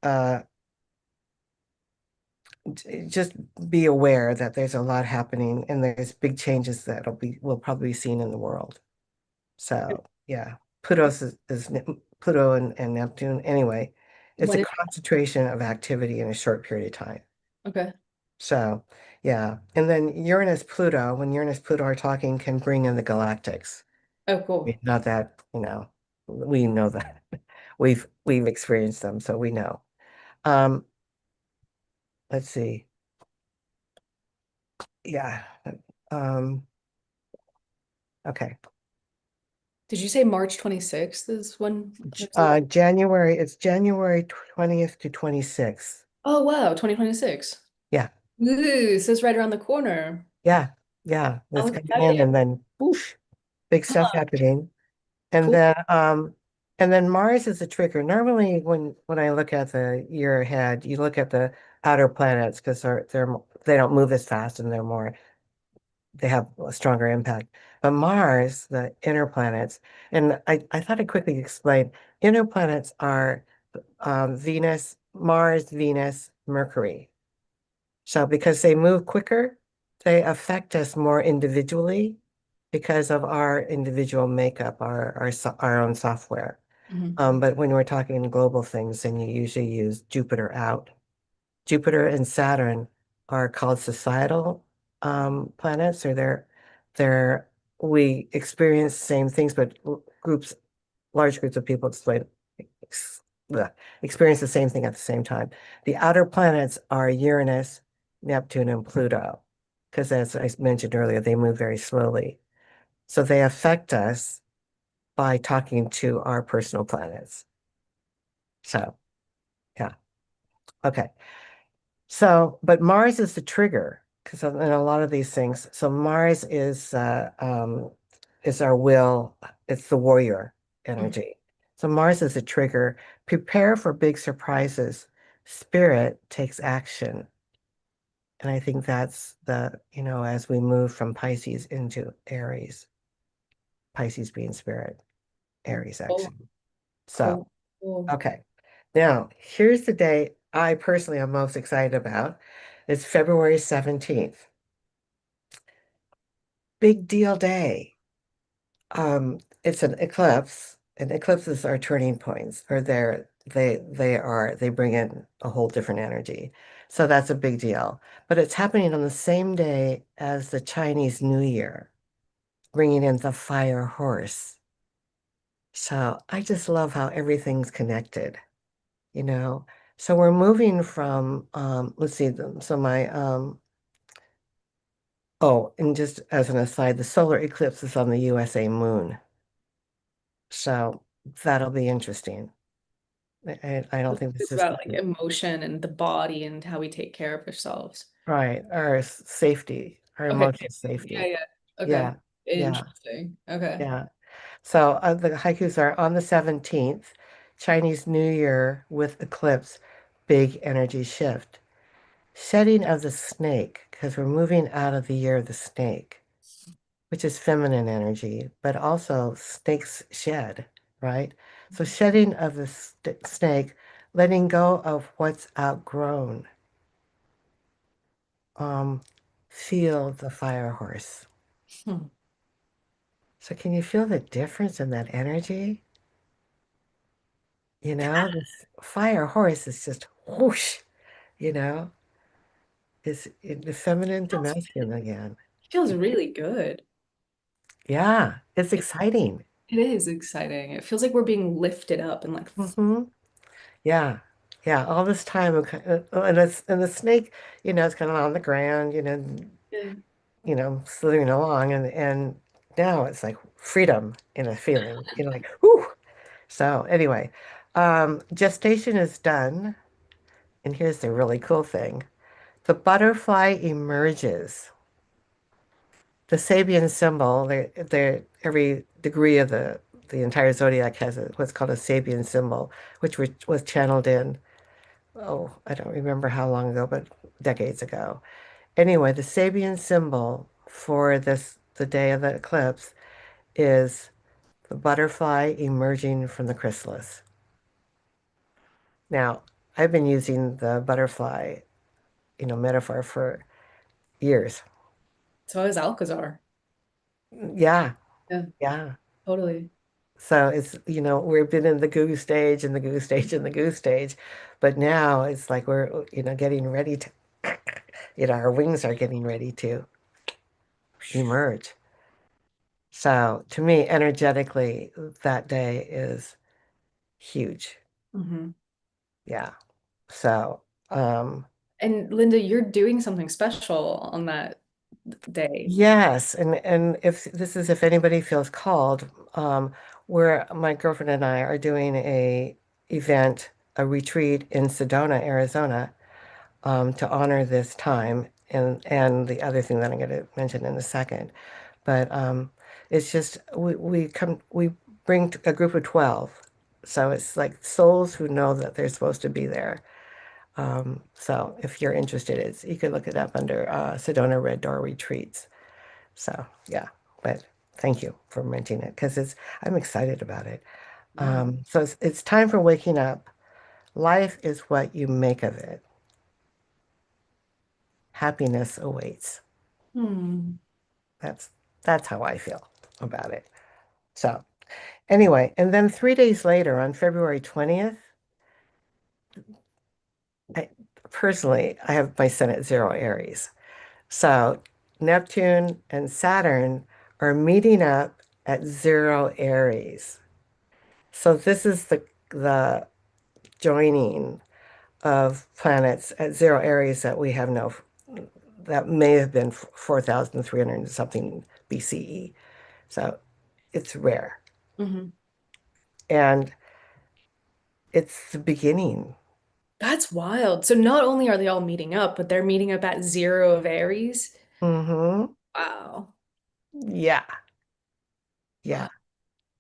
uh, just be aware that there's a lot happening and there's big changes will probably be seen in the world. So yeah, Pluto and Neptune. Anyway, it's a When it, concentration of activity in a short period of time. okay. So yeah, and then when Uranus Pluto are talking, can bring in the galactics. Oh, I mean, cool. not that, we know that we've experienced them, so we know. Um, let's see. Yeah. Um, okay. Did you say March 26th is when that's it? It's January 20th to 26th. Oh, wow, 2026. Yeah. Ooh, so it's right around the corner. Yeah, yeah. How It's coming in exciting. and then whoosh, big stuff Huh, happening. And cool. then Mars is a trigger. Normally when I look at the year ahead, you look at the outer planets because they don't move as fast and they have a stronger impact. But Mars, the inner planets, and I thought I'd quickly explain, inner planets are Venus, Mars, Venus, Mercury. So because they move quicker, they affect us more individually because of our individual makeup, our own software. Mhm. But when we're talking global things, then you usually use Jupiter out. Jupiter and Saturn are called societal planets, or they're we experience the same things, but large groups of people ex, bleh, experience the same thing at the same time. The outer planets are Uranus, Neptune, and Pluto, because as I mentioned earlier, they move very slowly. So they affect us by talking to our personal planets. So, yeah. Okay. So, but Mars is the trigger because in a lot of these things. So Mars is our will. It's the warrior Mhm. energy. So Mars is a trigger. Prepare for big surprises. Spirit takes action. And I think that's as we move from Pisces into Aries, Pisces being spirit, Aries Cool, action. So, cool, cool. okay. Now, here's the day I personally am most excited about. It's February 17th. Big deal day. It's an eclipse, and eclipses are turning points, or they bring in a whole different energy. So that's a big deal. But it's happening on the same day as the Chinese New Year, bringing in the fire horse. So I just love how everything's connected, you know. So we're moving from let's see, so my oh, and just as an aside, the solar eclipse is on the USA moon. So that'll be interesting. I don't think the It's about like system, emotion and the body and how we take care of ourselves. right, our safety, our Okay. emotional Yeah, safety. yeah. Okay. Yeah, yeah, Interesting. Okay. yeah. So the haikus are on the 17th, Chinese New Year with eclipse, big energy shift. Shedding of the snake, because we're moving out of the year of the snake, which is feminine energy, but also snakes shed, right? So shedding of the snake, letting go of what's outgrown. Um, feel the fire horse. Hmm. So can you feel the difference in that energy? This fire horse is just whoosh, you know, is the feminine to Feels, masculine again. feels really good. Yeah, it's exciting. It is exciting. It feels like we're being lifted up and like, Hmm. Yeah. Yeah, all this time, and the snake, it's kind of on the ground, yeah. slithering along, and now it's like freedom in a feeling, like whoo. So anyway, gestation is done, and here's the really cool thing: the butterfly emerges. The Sabian symbol, every degree of the entire zodiac has what's called a Sabian symbol, which was channeled in. Oh, I don't remember how long ago, but decades ago. Anyway, the Sabian symbol for the day of the eclipse, is the butterfly emerging from the chrysalis. Now, I've been using the butterfly, metaphor for years. So is Alcazar. Yeah, Yeah, yeah. totally. So it's, we've been in the goo stage and the goo stage and the goo stage, but now it's like we're, getting ready to, our wings are getting ready to emerge. So to me, energetically, that day is huge. Hmm. Yeah. So, And Linda, you're doing something special on that day. yes, and if anybody feels called, where my girlfriend and I are doing a retreat in Sedona, Arizona, to honor this time and the other thing that I'm going to mention in a second. But it's just we bring a group of 12. So it's like souls who know that they're supposed to be there. So if you're interested, you can look it up under Sedona Red Door Retreats. So yeah, but thank you for mentioning it because I'm excited about it. Yeah. So it's time for waking up. Life is what you make of it. Happiness awaits. Hmm. That's that's how I feel about it. So anyway, and then 3 days later, on February 20th, I personally I have my sun at zero Aries. So Neptune and Saturn are meeting up at zero Aries. So this is the joining of planets at zero Aries that we have no that may have been 4,300 and something BCE. So it's rare. Hmm. And it's the beginning. That's wild. So not only are they all meeting up, but they're meeting up at zero of Aries. Hmm. Wow. Yeah. Yeah.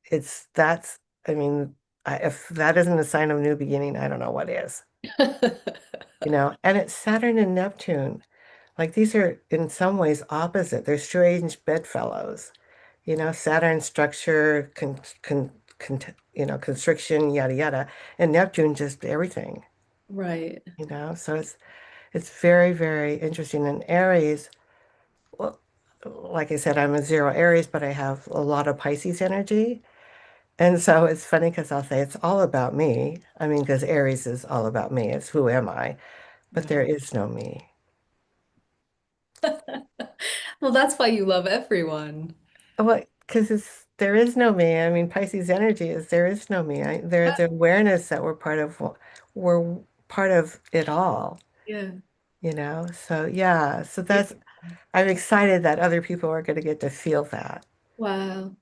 Wow. That's, I mean, if that isn't a sign of new beginning, I don't know what is. And it's Saturn and Neptune. Like these are in some ways opposite. They're strange bedfellows. Saturn structure, constriction, yada yada, and Neptune just everything. Right. So it's very, very interesting. And Aries, well, like I said, I'm a zero Aries, but I have a lot of Pisces energy. And so it's funny because I'll say it's all about me. I mean, because Aries is all about me. It's who am I? But Yeah. there is no me. Well, that's why you love everyone. Well, because there is no me. I mean, Pisces energy is there is no me. There's the awareness that we're part of it all, Yeah. So yeah, so I'm excited that other people are going to get to feel that, Wow.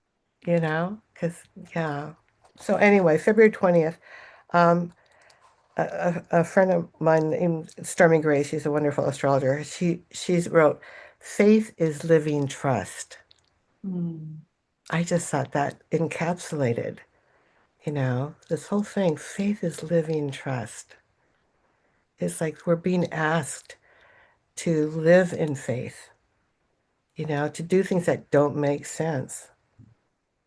because yeah. So anyway, February 20th, um, a friend of mine named Stormy Gray, she's a wonderful astrologer. She's wrote, "Faith is living trust." Hmm. I just thought that encapsulated, this whole thing. Faith is living trust. It's like we're being asked to live in faith, to do things that don't make sense,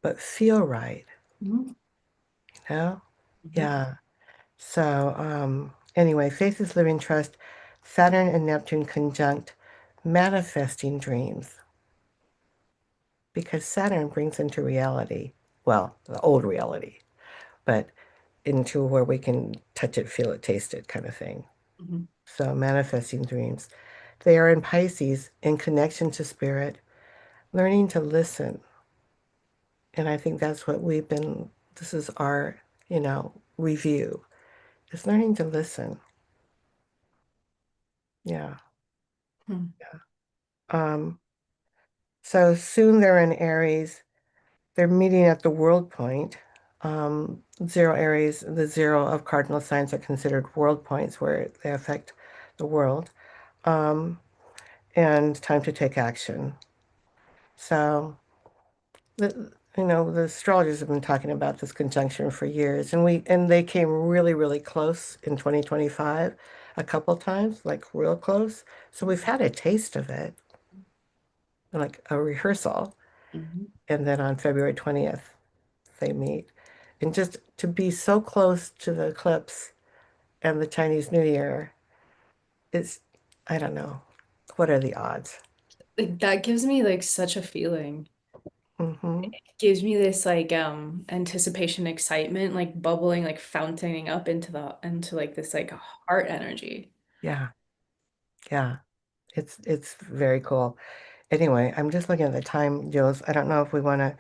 but feel right, Mhm. you know? Mhm. Yeah. So, anyway, faith is living trust. Saturn and Neptune conjunct manifesting dreams because Saturn brings into reality, well, the old reality, but into where we can touch it, feel it, taste it kind of thing. Mhm. So, manifesting dreams. They are in Pisces in connection to spirit, learning to listen. And I think that's what this is our, review, is learning to listen. Yeah. Hmm. Um, so soon they're in Aries. They're meeting at the world point. Zero Aries, the zero of cardinal signs are considered world points where they affect the world. Um, and time to take action. So the astrologers have been talking about this conjunction for years, and they came really, really close in 2025, a couple times, like real close. So we've had a taste of it, like a rehearsal, Mhm. and then on February 20th they meet. And just to be so close to the eclipse and the Chinese New Year is, I don't know, what are the odds? Like that gives me like such a feeling. Hmm. It gives me this like anticipation, excitement, like bubbling, like fountaining up into like this like heart energy. Yeah, yeah. It's very cool. Anyway, I'm just looking at the time, Jules. I don't know if we want to.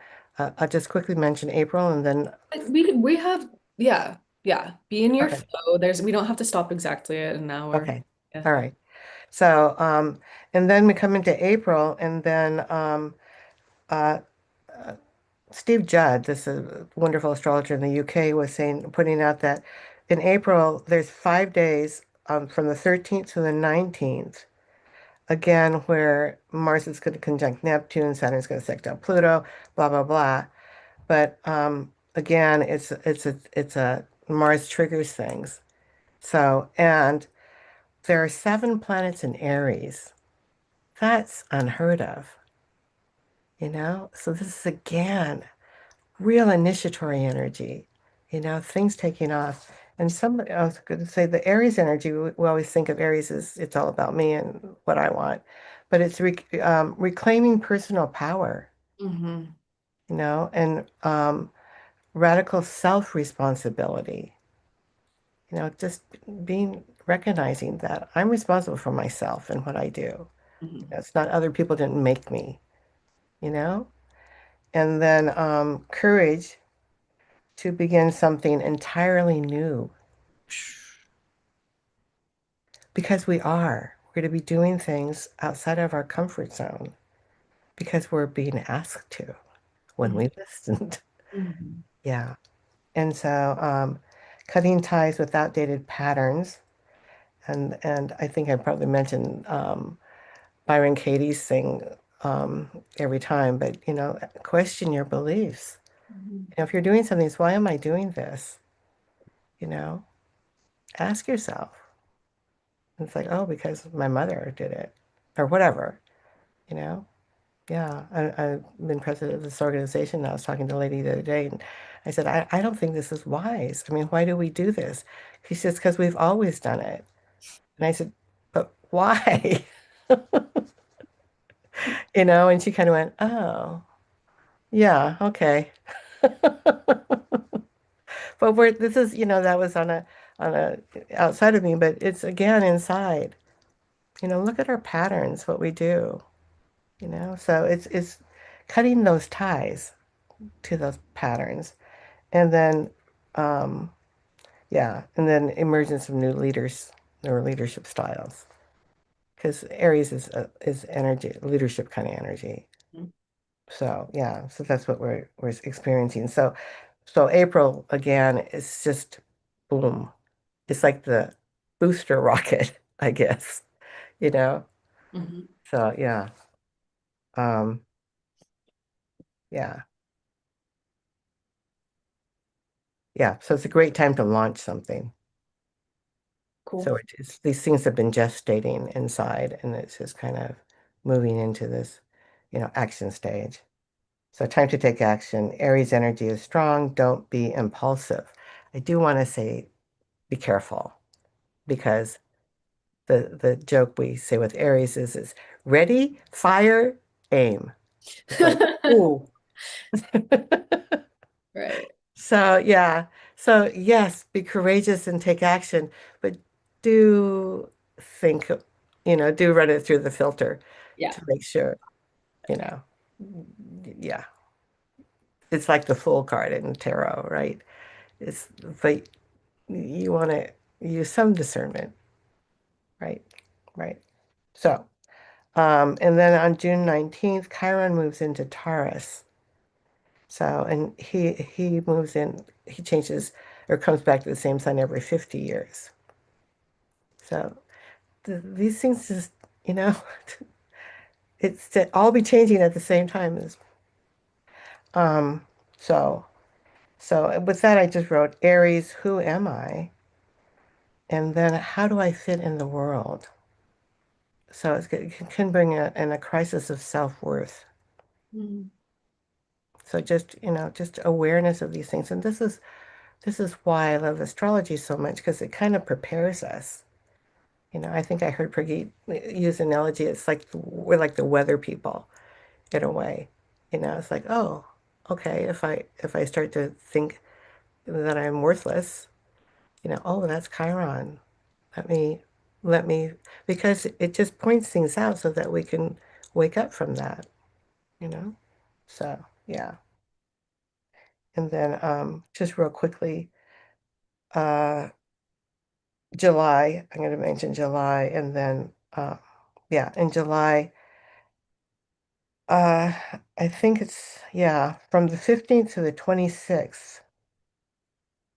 I'll just quickly mention April, and then Like, we have yeah. Be in your okay, flow. We don't have to stop exactly at an hour. okay, Yeah. all right. So, and then we come into April, and then uh, uh, Steve Judd, this is a wonderful astrologer in the UK, was putting out that in April there's 5 days from the 13th to the 19th, again, where Mars is going to conjunct Neptune, Saturn's going to sextile Pluto, blah, blah, blah. But again, it's a Mars triggers things. So, and there are 7 planets in Aries. That's unheard of, you know? So this is again real initiatory energy, things taking off. And I was going to say the Aries energy, we always think of Aries as it's all about me and what I want, but it's reclaiming personal power, Mm-hmm. and radical self-responsibility, just recognizing that I'm responsible for myself and what I do. Mm-hmm. It's not other people didn't make me, you know? And then courage to begin something entirely new because we are. We're going to be doing things outside of our comfort zone because we're being asked to when we listened. Mm-hmm. Yeah. And so cutting ties with outdated patterns. And I think I probably mentioned Byron Katie's thing every time, but question your beliefs. Mm-hmm. If you're doing something, it's why am I doing this? You know, ask yourself. It's like, oh, because my mother did it, or whatever, you know? Yeah, I've been president of this organization. I was talking to a lady the other day, and I said, I don't think this is wise. I mean, why do we do this? She says, because we've always done it. And I said, but why? And she kind of went, oh, yeah, okay. But this is, that was on a outside of me, but it's again inside. Look at our patterns, what we do. So it's cutting those ties to those patterns, and then yeah, and then emergence of new leaders or leadership styles, because Aries is energy, leadership kind of energy. So yeah, so that's what we're experiencing. So April again is just boom. It's like the booster rocket, I guess, you know. Mm-hmm. So um yeah. Yeah, so it's a great time to launch something. So Cool. these things have been gestating inside, and it's just kind of moving into this, action stage. So time to take action. Aries energy is strong. Don't be impulsive. I do want to say be careful because the joke we say with Aries is ready, fire, aim. It's like, ooh. Right. So yeah. So yes, be courageous and take action, but do think, do run it through the filter Yeah. to make sure, you know. Yeah. It's like the Fool card in tarot, right? But you want to use some discernment, right? Right. So, and then on June 19th, Chiron moves into Taurus. So, and he moves in, he changes or comes back to the same sign every 50 years. So these things just, you know, it's to all be changing at the same time. Um, so, so with that, I just wrote Aries, who am I? And then how do I fit in the world? So it can bring in a crisis of self-worth. Mm-hmm. So just, just awareness of these things. And this is why I love astrology so much because it kind of prepares us. I think I heard Prageet use an analogy. It's like we're like the weather people in a way. It's like, oh, okay, if I start to think that I'm worthless, oh, that's Chiron. Let me let me because it just points things out so that we can wake up from that, you know? So yeah. And then just real quickly, uh July, I'm gonna mention July and then yeah, in July, uh I think it's yeah, from the 15th to the 26th.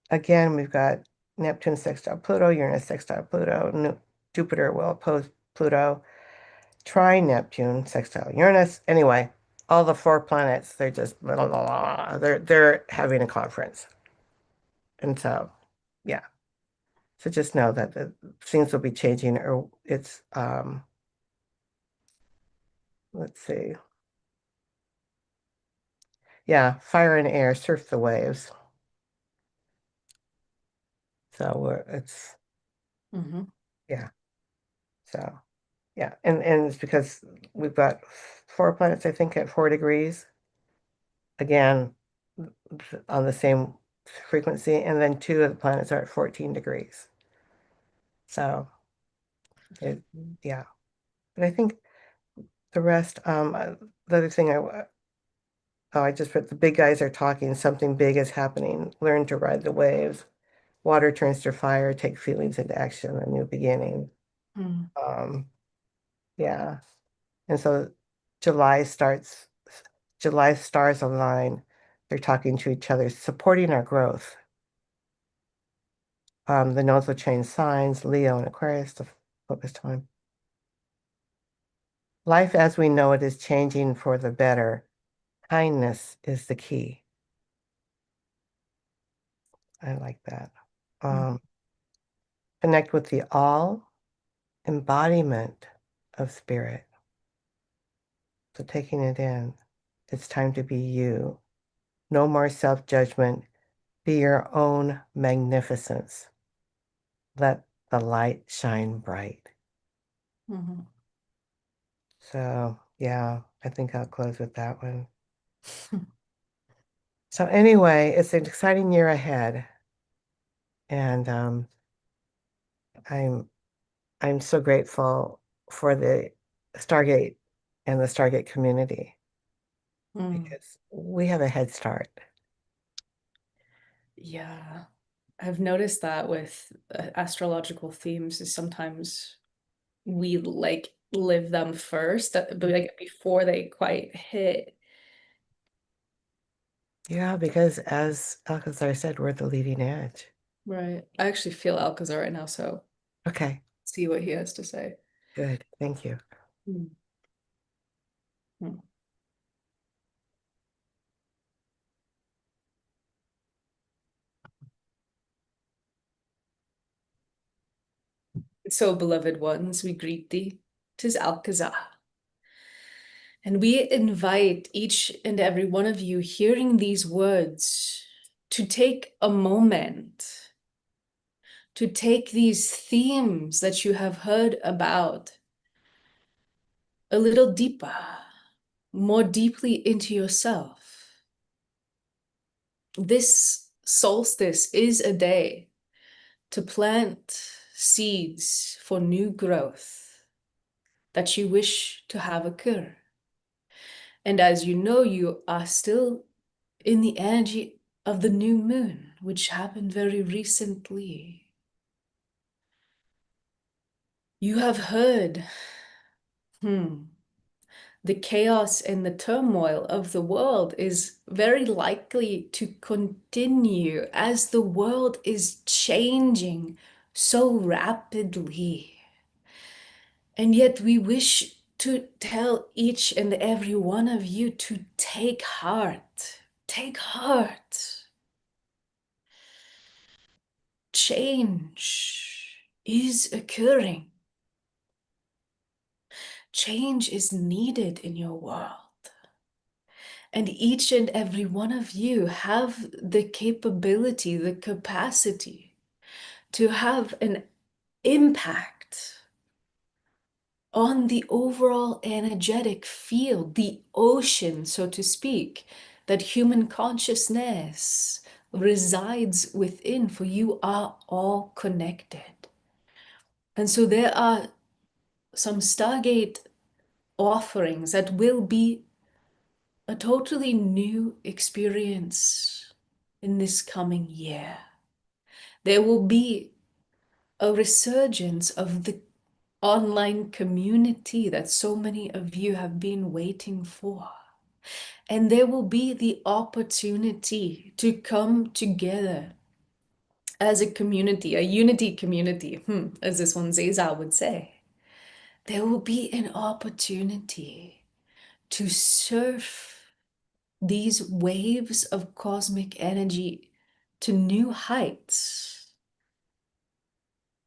Again, we've got Neptune sextile Pluto, Uranus sextile Pluto, Jupiter will oppose Pluto, trine Neptune sextile Uranus. Anyway, all the four planets, they're just blah, blah, blah. They're having a conference. And so, yeah. So just know that the things will be changing, or it's let's see. Yeah, fire and air surf the waves. So it's Hmm. yeah. So yeah, and it's because we've got four planets, I think, at 4 degrees again on the same frequency, and then two of the planets are at 14 degrees. So it yeah, but I think the rest. The other thing oh, I just put the big guys are talking. Something big is happening. Learn to ride the waves. Water turns to fire. Take feelings into action. A new beginning. Mm. Um, yeah. And so July starts, July stars align. They're talking to each other, supporting our growth. The nodes will change signs, Leo and Aquarius, the focus time. Life as we know it is changing for the better. Kindness is the key. I like that. Mm. Um, Connect with the all embodiment of spirit. So taking it in, it's time to be you. No more self-judgment. Be your own magnificence. Let the light shine bright. Mhm. So, yeah, I think I'll close with that one. So, anyway, it's an exciting year ahead, and I'm I'm so grateful for the Stargate and the Stargate community Mm. because we have a head start. Yeah, I've noticed that with astrological themes is sometimes we like live them first, but like before they quite hit. Yeah, because as Alcazar said, we're the leading edge. Right. I actually feel Alcazar right now, so Okay, see what he has to say. good. Thank you. Mm. Mm. So, beloved ones, we greet thee. 'Tis Alcazar. And we invite each and every one of you hearing these words to take a moment, to take these themes that you have heard about a little deeper, more deeply into yourself. This solstice is a day to plant seeds for new growth that you wish to have occur. And as you know, you are still in the energy of the new moon, which happened very recently. You have heard, the chaos and the turmoil of the world is very likely to continue as the world is changing so rapidly. And yet we wish to tell each and every one of you to take heart. Take heart. Change is occurring. Change is needed in your world. And each and every one of you have the capability, the capacity to have an impact on the overall energetic field, the ocean, so to speak, that human consciousness resides within, for you are all connected. And so there are some Stargate offerings that will be a totally new experience in this coming year. There will be a resurgence of the online community that so many of you have been waiting for. And there will be the opportunity to come together as a community, a unity community, as this one Zeza would say, there will be an opportunity to surf these waves of cosmic energy to new heights.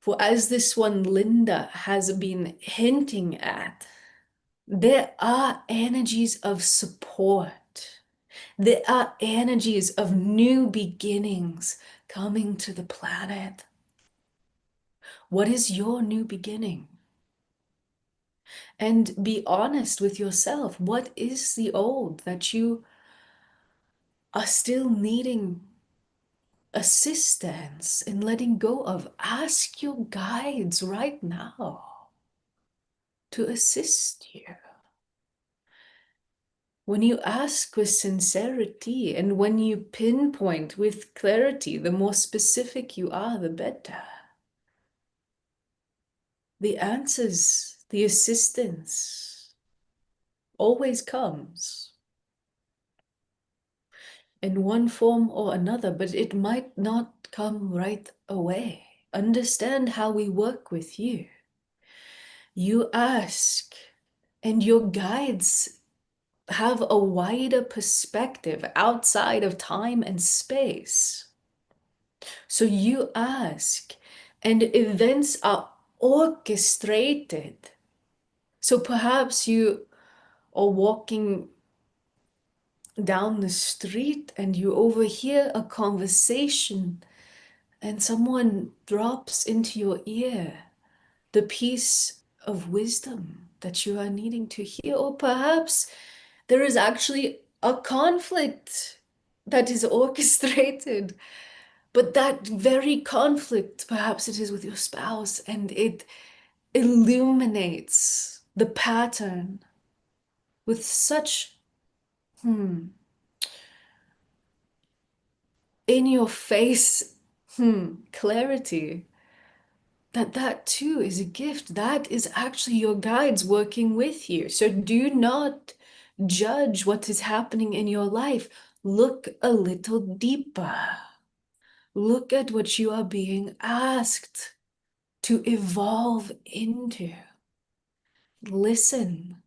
For as this one Linda has been hinting at, there are energies of support. There are energies of new beginnings coming to the planet. What is your new beginning? And be honest with yourself. What is the old that you are still needing assistance in letting go of? Ask your guides right now to assist you. When you ask with sincerity and when you pinpoint with clarity, the more specific you are, the better. The answers, the assistance always comes in one form or another, but it might not come right away. Understand how we work with you. You ask, and your guides have a wider perspective outside of time and space. So you ask, and events are orchestrated. So perhaps you are walking down the street and you overhear a conversation, and someone drops into your ear the piece of wisdom that you are needing to hear. Or perhaps there is actually a conflict that is orchestrated, but that very conflict, perhaps it is with your spouse, and it illuminates the pattern with such in your face clarity that that too is a gift. That is actually your guides working with you. So do not judge what is happening in your life. Look a little deeper. Look at what you are being asked to evolve into. Listen.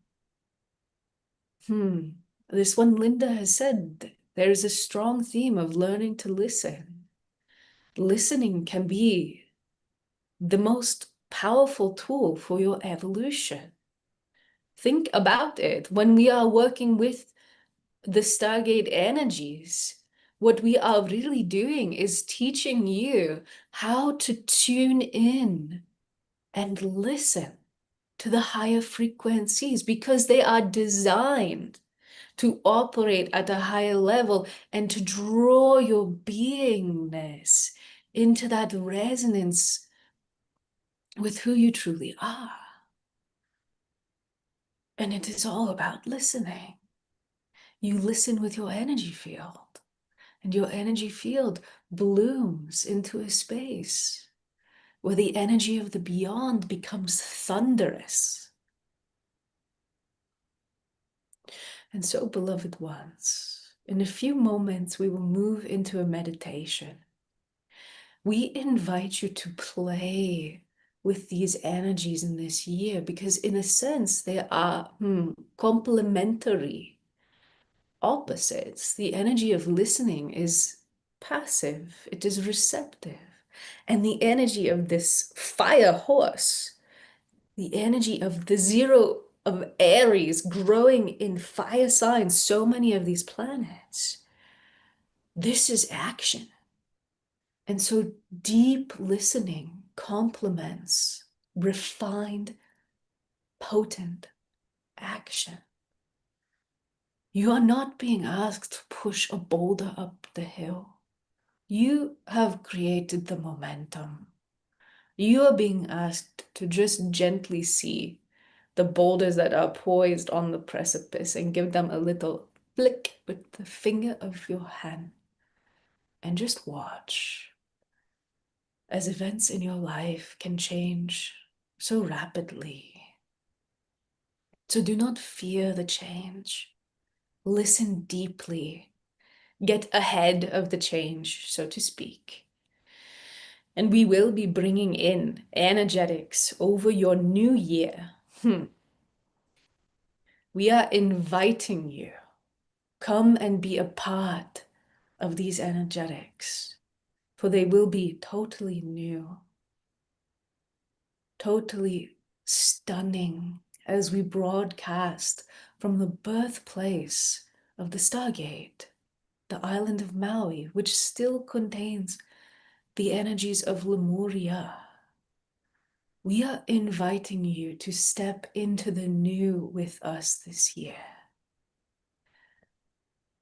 This one Linda has said there is a strong theme of learning to listen. Listening can be the most powerful tool for your evolution. Think about it. When we are working with the Stargate energies, what we are really doing is teaching you how to tune in and listen to the higher frequencies, because they are designed to operate at a higher level and to draw your beingness into that resonance with who you truly are. And it is all about listening. You listen with your energy field, and your energy field blooms into a space where the energy of the beyond becomes thunderous. And so, beloved ones, in a few moments, we will move into a meditation. We invite you to play with these energies in this year because, in a sense, they are complementary opposites. The energy of listening is passive, it is receptive. And the energy of this fire horse, the energy of the zero of Aries growing in fire signs, so many of these planets, this is action. And so deep listening complements refined, potent action. You are not being asked to push a boulder up the hill. You have created the momentum. You are being asked to just gently see the boulders that are poised on the precipice and give them a little flick with the finger of your hand and just watch as events in your life can change so rapidly. So do not fear the change. Listen deeply. Get ahead of the change, so to speak. And we will be bringing in energetics over your new year. We are inviting you. Come and be a part of these energetics, for they will be totally new, totally stunning as we broadcast from the birthplace of the Stargate, the island of Maui, which still contains the energies of Lemuria. We are inviting you to step into the new with us this year.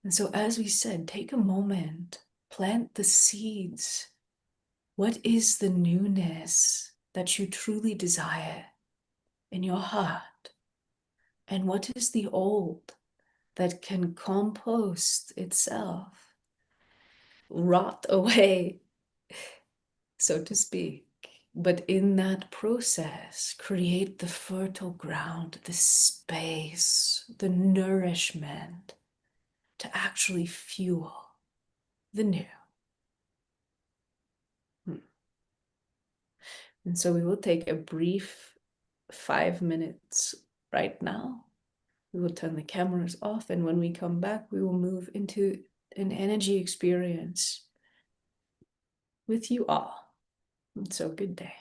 And so, as we said, take a moment, plant the seeds. What is the newness that you truly desire in your heart? And what is the old that can compost itself, rot away, so to speak? But in that process, create the fertile ground, the space, the nourishment to actually fuel the new. And so we will take a brief 5 minutes right now. We will turn the cameras off, and when we come back, we will move into an energy experience with you all. And so, good day.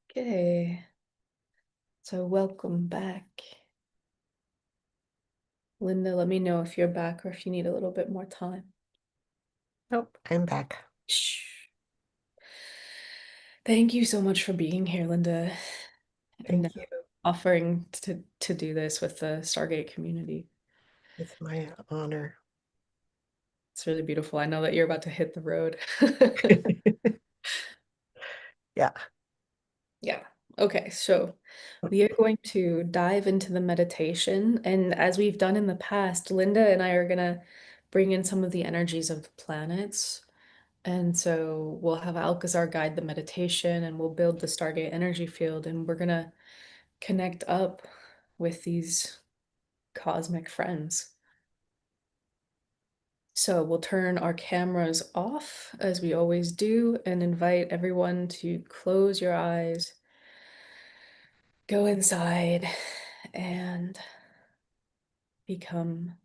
Okay, so welcome back. Linda, let me know if you're back or if you need a little bit more time. Nope, I'm back. Shh. Thank you so much for being here, Linda, and Thank you. offering to do this with the Stargate community. It's my honor. It's really beautiful. I know that you're about to hit the road. Yeah. Yeah. Okay, so we are going to dive into the meditation. And as we've done in the past, Linda and I are going to bring in some of the energies of the planets. And so we'll have Alcazar guide the meditation and we'll build the Stargate energy field. And we're going to connect up with these cosmic friends. So we'll turn our cameras off as we always do and invite everyone to close your eyes, go inside, and become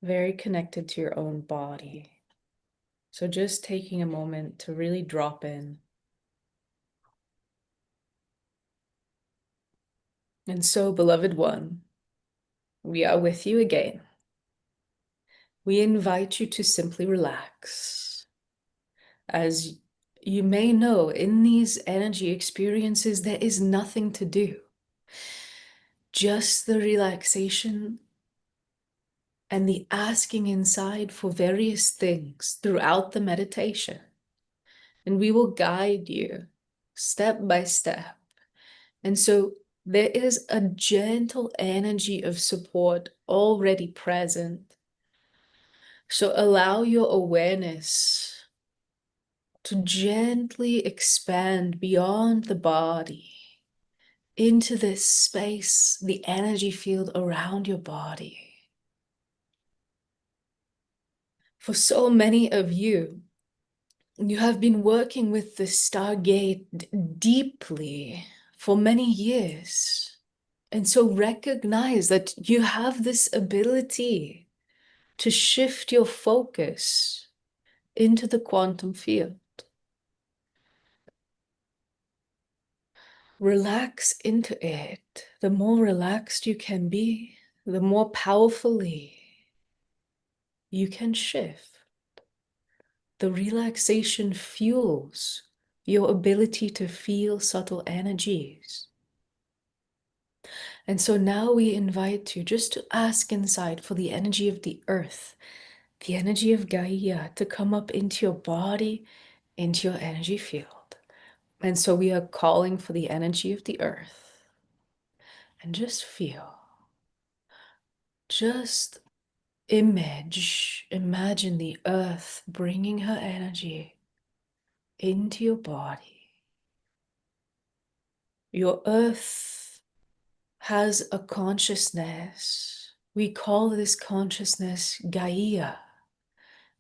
very connected to your own body. So just taking a moment to really drop in. And so, beloved one, we are with you again. We invite you to simply relax. As you may know, in these energy experiences, there is nothing to do, just the relaxation and the asking inside for various things throughout the meditation. And we will guide you step by step. And so there is a gentle energy of support already present. So allow your awareness to gently expand beyond the body into this space, the energy field around your body. For so many of you, you have been working with the Stargate deeply for many years. And so recognize that you have this ability to shift your focus into the quantum field. Relax into it. The more relaxed you can be, the more powerfully you can shift. The relaxation fuels your ability to feel subtle energies. And so now we invite you just to ask inside for the energy of the earth, the energy of Gaia to come up into your body, into your energy field. And so we are calling for the energy of the earth. And just feel, just imagine the earth bringing her energy into your body. Your earth has a consciousness. We call this consciousness Gaia.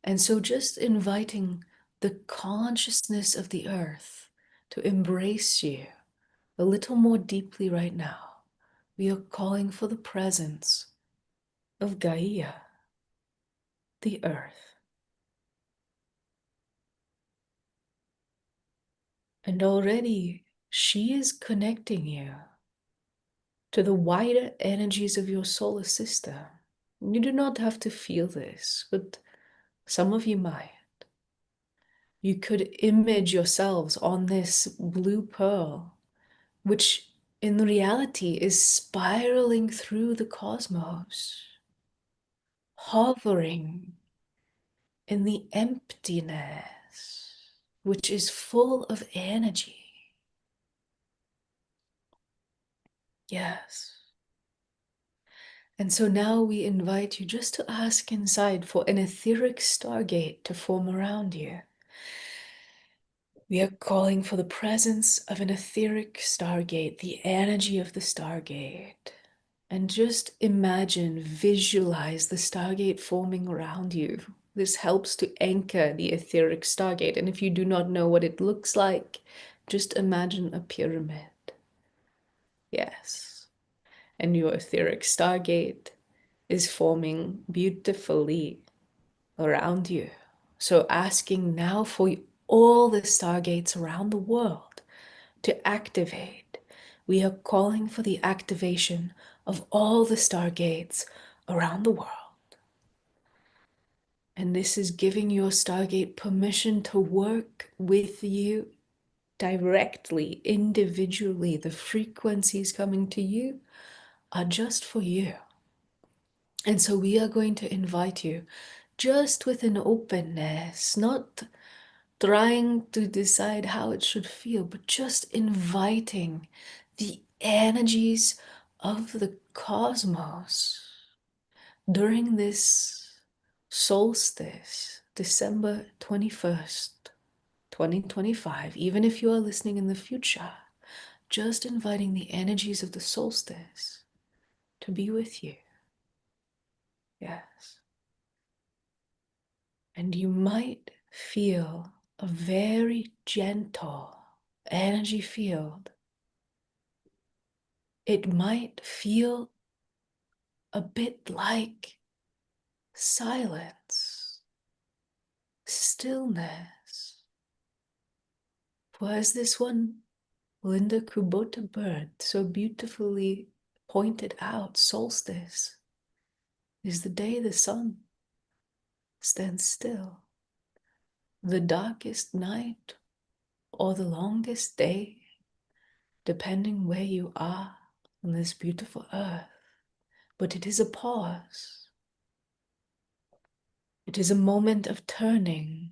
And so just inviting the consciousness of the earth to embrace you a little more deeply right now. We are calling for the presence of Gaia, the earth. And already she is connecting you to the wider energies of your solar system. You do not have to feel this, but some of you might. You could image yourselves on this blue pearl, which in reality is spiraling through the cosmos, hovering in the emptiness, which is full of energy. Yes. And so now we invite you just to ask inside for an etheric stargate to form around you. We are calling for the presence of an etheric stargate, the energy of the stargate. And just imagine, visualize the stargate forming around you. This helps to anchor the etheric stargate. And if you do not know what it looks like, just imagine a pyramid. Yes. And your etheric stargate is forming beautifully around you. So asking now for all the stargates around the world to activate. We are calling for the activation of all the stargates around the world. And this is giving your Stargate permission to work with you directly, individually. The frequencies coming to you are just for you. And so we are going to invite you just with an openness, not trying to decide how it should feel, but just inviting the energies of the cosmos during this solstice, December 21st, 2025, even if you are listening in the future, just inviting the energies of the solstice to be with you. Yes. And you might feel a very gentle energy field. It might feel a bit like silence, stillness. For as this one, Linda Kubota Byrd, so beautifully pointed out, solstice is the day the sun stands still, the darkest night or the longest day, depending where you are on this beautiful earth. But it is a pause. It is a moment of turning.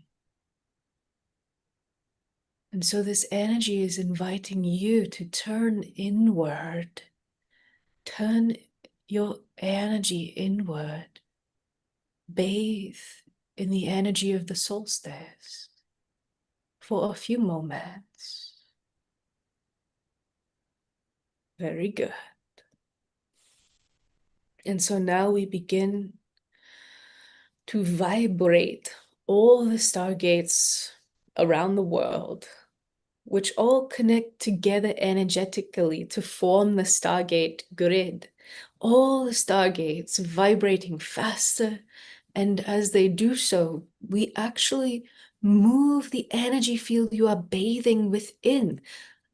And so this energy is inviting you to turn inward. Turn your energy inward. Bathe in the energy of the solstice for a few moments. Very good. And so now we begin to vibrate all the stargates around the world, which all connect together energetically to form the Stargate grid. All the stargates vibrating faster, and as they do so, we actually move the energy field you are bathing within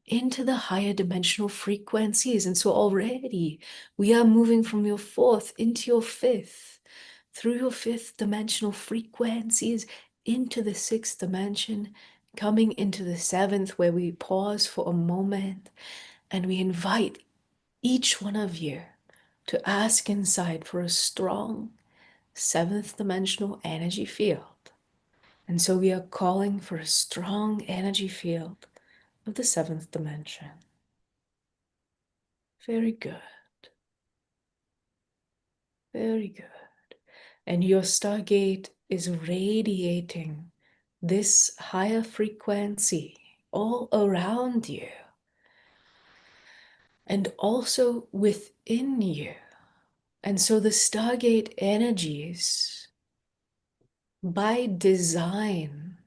into the higher dimensional frequencies. And so already we are moving from your fourth into your fifth, through your fifth dimensional frequencies into the sixth dimension, coming into the seventh, where we pause for a moment and we invite each one of you to ask inside for a strong seventh dimensional energy field. And so we are calling for a strong energy field of the seventh dimension. Very good. Very good. And your Stargate is radiating this higher frequency all around you and also within you. And so the Stargate energies, by design,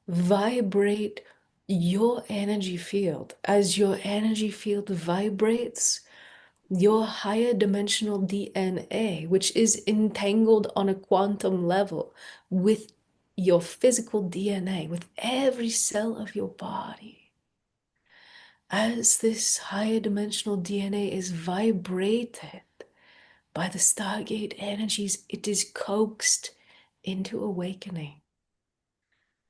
vibrate your energy field. As your energy field vibrates, your higher dimensional DNA, which is entangled on a quantum level with your physical DNA, with every cell of your body. As this higher dimensional DNA is vibrated by the Stargate energies, it is coaxed into awakening.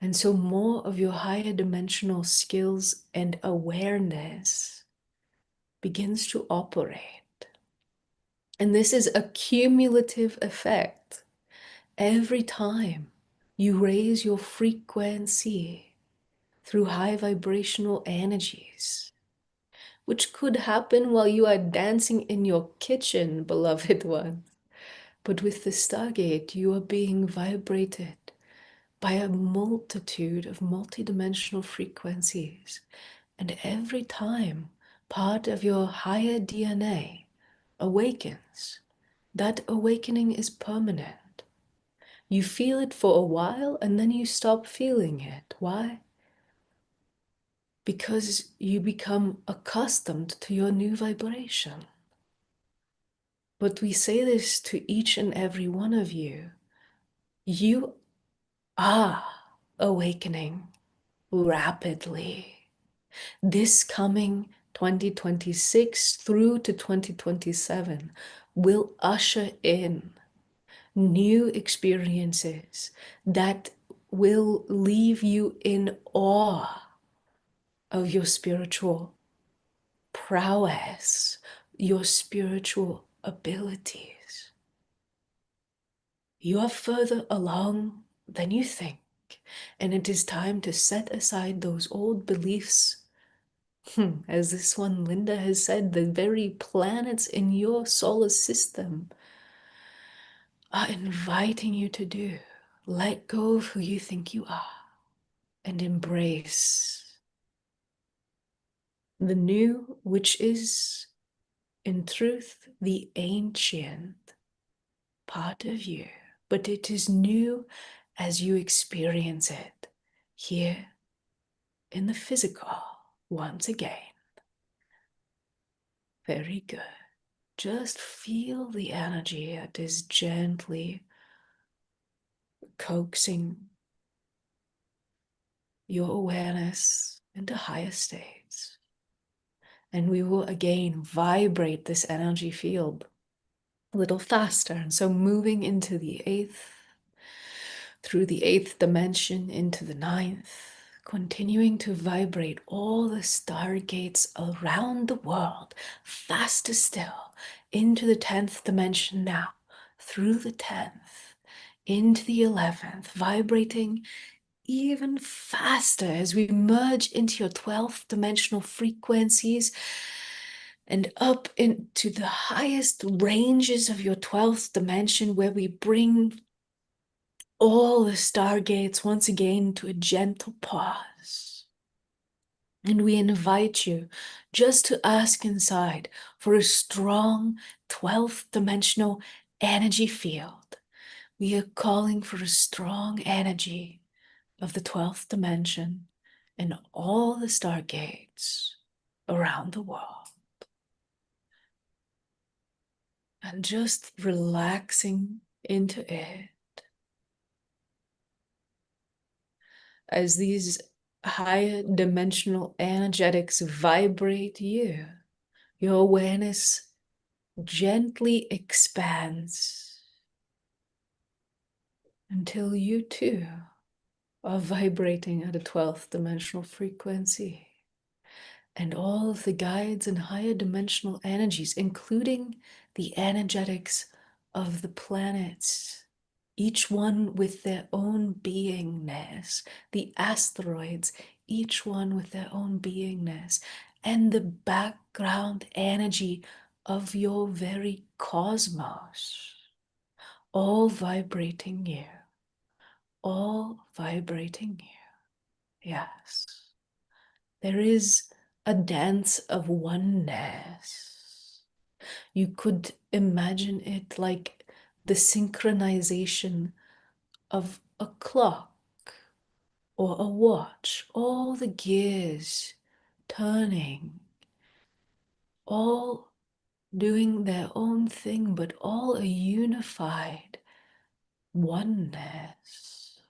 And so more of your higher dimensional skills and awareness begins to operate. And this is a cumulative effect. Every time you raise your frequency through high vibrational energies, which could happen while you are dancing in your kitchen, beloved ones. But with the Stargate, you are being vibrated by a multitude of multidimensional frequencies. And every time part of your higher DNA awakens, that awakening is permanent. You feel it for a while and then you stop feeling it. Why? Because you become accustomed to your new vibration. But we say this to each and every one of you. You are awakening rapidly. This coming 2026 through to 2027 will usher in new experiences that will leave you in awe of your spiritual prowess, your spiritual abilities. You are further along than you think, and it is time to set aside those old beliefs. As this one Linda has said, the very planets in your solar system are inviting you to do. Let go of who you think you are and embrace the new, which is in truth the ancient part of you, but it is new as you experience it here in the physical once again. Very good. Just feel the energy that is gently coaxing your awareness into higher states. And we will again vibrate this energy field a little faster. And so moving into the eighth, through the eighth dimension into the ninth, continuing to vibrate all the stargates around the world, faster still, into the 10th dimension now, through the 10th, into the 11th, vibrating even faster as we merge into your 12th dimensional frequencies and up into the highest ranges of your 12th dimension, where we bring all the stargates once again to a gentle pause. And we invite you just to ask inside for a strong 12th dimensional energy field. We are calling for a strong energy of the 12th dimension and all the stargates around the world. And just relaxing into it as these higher dimensional energetics vibrate you. Your awareness gently expands until you too are vibrating at a 12th dimensional frequency. And all of the guides and higher dimensional energies, including the energetics of the planets, each one with their own beingness, the asteroids, each one with their own beingness, and the background energy of your very cosmos, all vibrating you, all vibrating you. Yes. There is a dance of oneness. You could imagine it like the synchronization of a clock or a watch, all the gears turning, all doing their own thing, but all a unified oneness.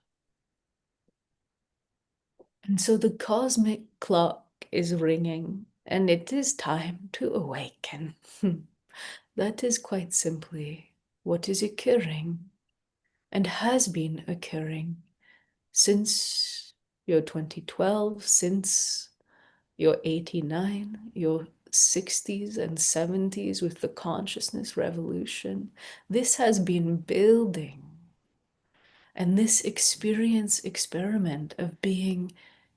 And so the cosmic clock is ringing, and it is time to awaken. That is quite simply what is occurring and has been occurring since your 2012, since your 89, your 60s and 70s with the consciousness revolution. This has been building. And this experiment of being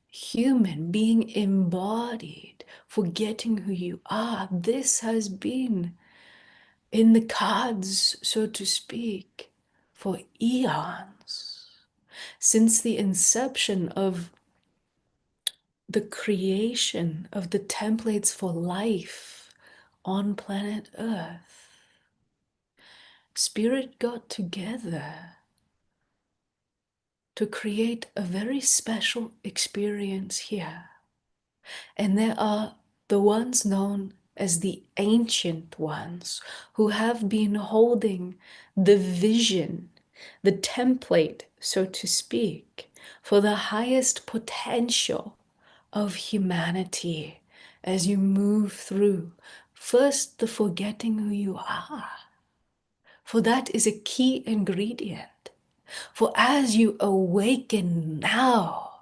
human, being embodied, forgetting who you are, this has been in the cards, so to speak, for eons. Since the inception of the creation of the templates for life on planet Earth, Spirit got together to create a very special experience here. And there are the ones known as the ancient ones who have been holding the vision, the template, so to speak, for the highest potential of humanity as you move through. First, the forgetting who you are, for that is a key ingredient. For as you awaken now,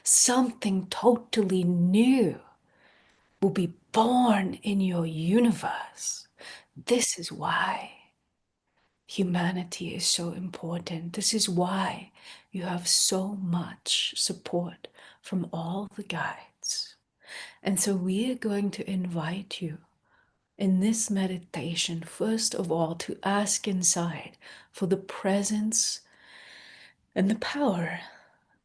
something totally new will be born in your universe. This is why humanity is so important. This is why you have so much support from all the guides. And so we are going to invite you in this meditation, first of all, to ask inside for the presence and the power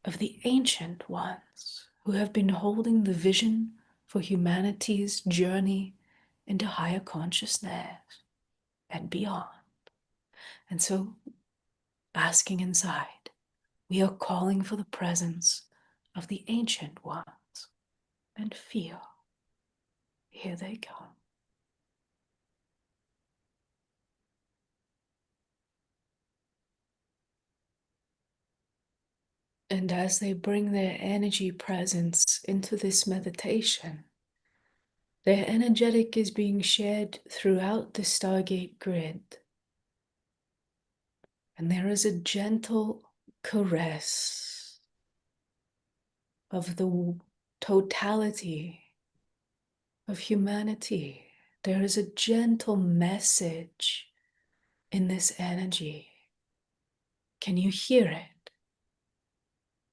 of the ancient ones who have been holding the vision for humanity's journey into higher consciousness and beyond. And so, asking inside, we are calling for the presence of the ancient ones and feel, here they come. And as they bring their energy presence into this meditation, their energetic is being shared throughout the Stargate grid. And there is a gentle caress of the totality of humanity. There is a gentle message in this energy. Can you hear it?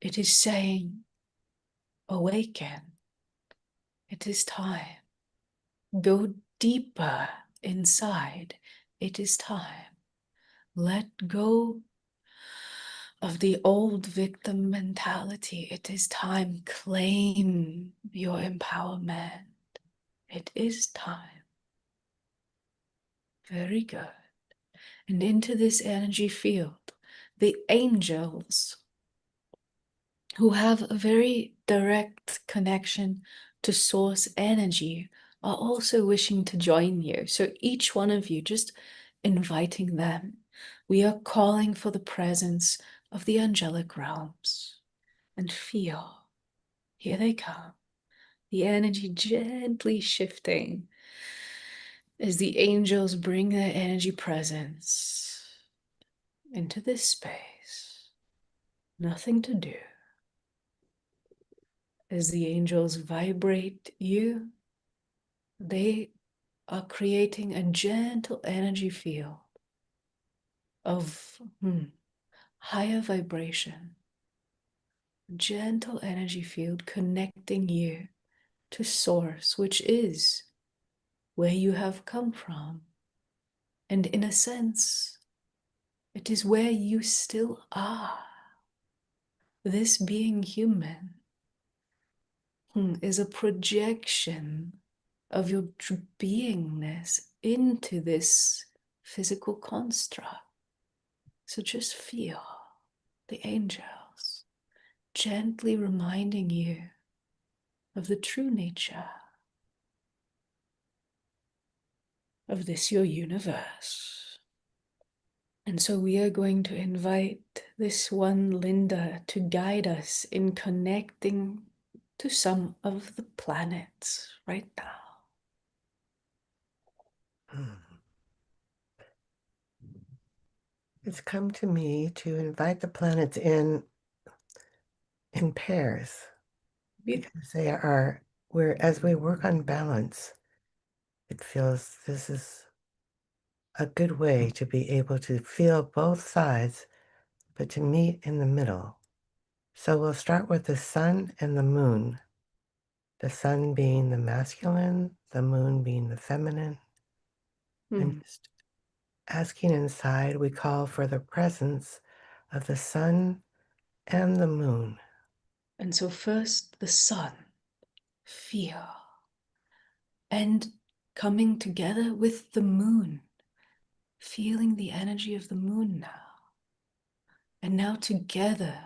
It is saying, awaken. It is time. Go deeper inside. It is time. Let go of the old victim mentality. It is time. Claim your empowerment. It is time. Very good. And into this energy field, the angels who have a very direct connection to source energy are also wishing to join you. So each one of you, just inviting them. We are calling for the presence of the angelic realms. And feel, here they come. The energy gently shifting as the angels bring their energy presence into this space. Nothing to do. As the angels vibrate you, they are creating a gentle energy field of higher vibration, gentle energy field connecting you to source, which is where you have come from. And in a sense, it is where you still are. This being human is a projection of your beingness into this physical construct. So just feel the angels gently reminding you of the true nature of this your universe. And so we are going to invite this one Linda to guide us in connecting to some of the planets right now. It's come to me to invite the planets in pairs because they are where as we work on balance, it feels this is a good way to be able to feel both sides, but to meet in the middle. So we'll start with the sun and the moon. The sun being the masculine, the moon being the feminine. And just asking inside, we call for the presence of the sun and the moon. And so first the sun, feel, and coming together with the moon, feeling the energy of the moon now. And now together,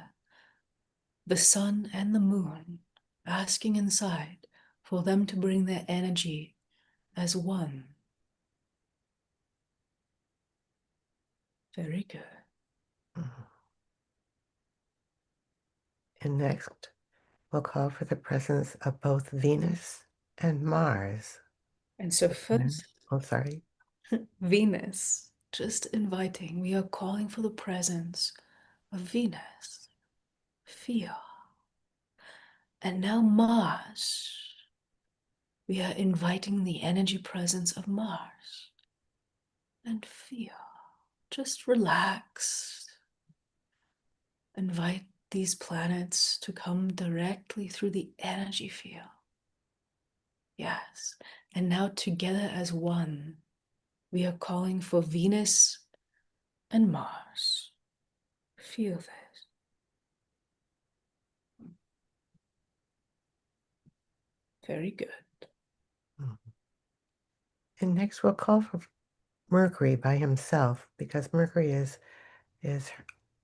the sun and the moon, asking inside for them to bring their energy as one. Very good. And next, we'll call for the presence of both Venus and Mars. And so And, first, oh, sorry. Venus, just inviting, we are calling for the presence of Venus. Feel. And now Mars, we are inviting the energy presence of Mars. And feel. Just relax. Invite these planets to come directly through the energy field. Yes. And now together as one, we are calling for Venus and Mars. Feel this. Very good. Mhm. And next we'll call for Mercury by himself because Mercury is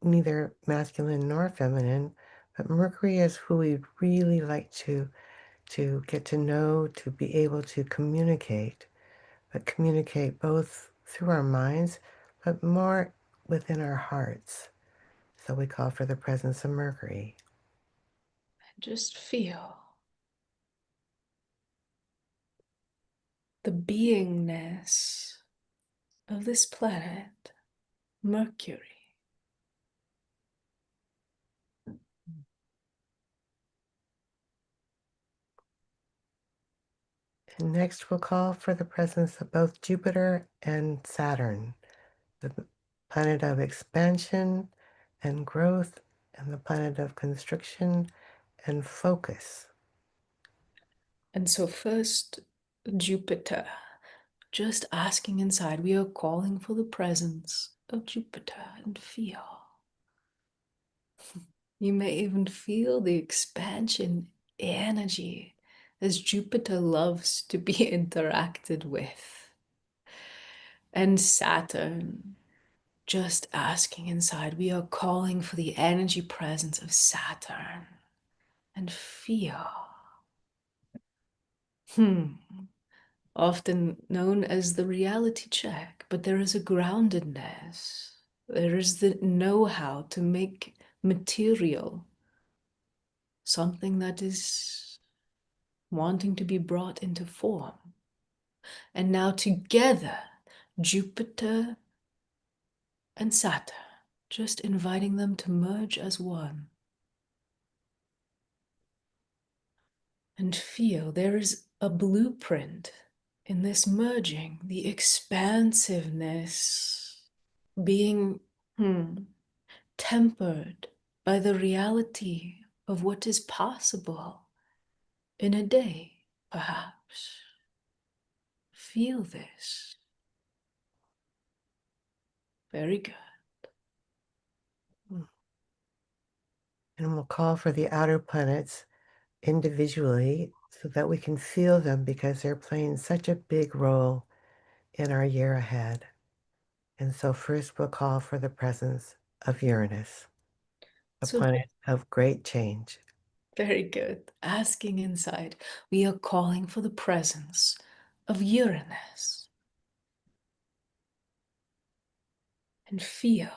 neither masculine nor feminine, but Mercury is who we'd really like to get to know, to be able to communicate, but communicate both through our minds, but more within our hearts. So we call for the presence of Mercury. Just feel the beingness of this planet, Mercury. And next we'll call for the presence of both Jupiter and Saturn, the planet of expansion and growth, and the planet of constriction and focus. And so, first, Jupiter. Just asking inside, we are calling for the presence of Jupiter and feel. You may even feel the expansion energy as Jupiter loves to be interacted with. And Saturn, just asking inside, we are calling for the energy presence of Saturn and feel. Often known as the reality check, but there is a groundedness. There is the know how to make material something that is wanting to be brought into form. And now together, Jupiter and Saturn, just inviting them to merge as one. And feel there is a blueprint in this merging, the expansiveness being tempered by the reality of what is possible in a day, perhaps. Feel this. Very good. And we'll call for the outer planets individually so that we can feel them because they're playing such a big role in our year ahead. And so first we'll call for the presence of Uranus, a So, planet of great change. very good. Asking inside, we are calling for the presence of Uranus. And feel,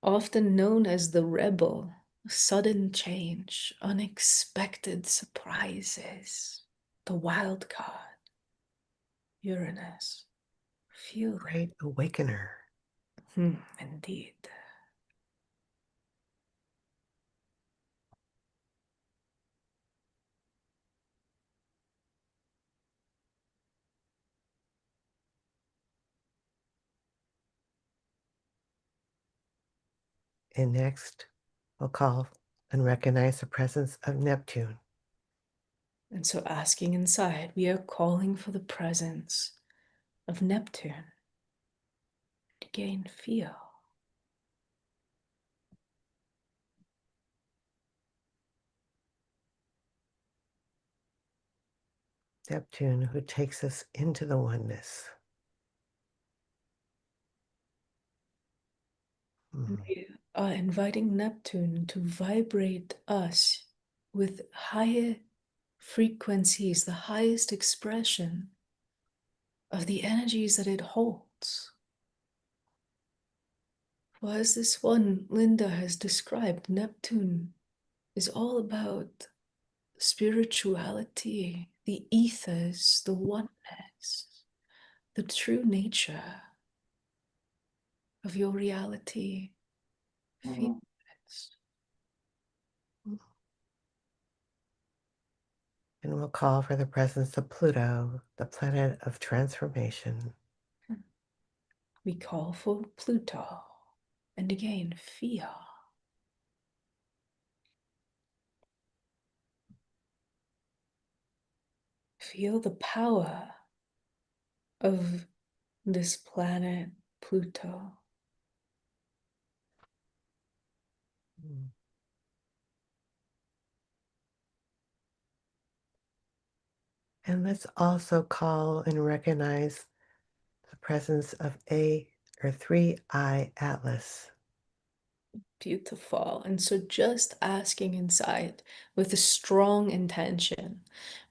often known as the rebel, sudden change, unexpected surprises, the wild card, Uranus. Feel that. Great awakener. Indeed. And next, we'll call and recognize the presence of Neptune. And so, asking inside, we are calling for the presence of Neptune to gain feel. Neptune, who takes us into the oneness. And Mm. we are inviting Neptune to vibrate us with higher frequencies, the highest expression of the energies that it holds. For as this one Linda has described, Neptune is all about spirituality, the ethers, the oneness, the true nature of your reality. Feel it. And we'll call for the presence of Pluto, the planet of transformation. We call for Pluto. And again, feel. Feel the power of this planet, Pluto. And let's also call and recognize the presence of a or 3-eye atlas. Beautiful. And so just asking inside with a strong intention,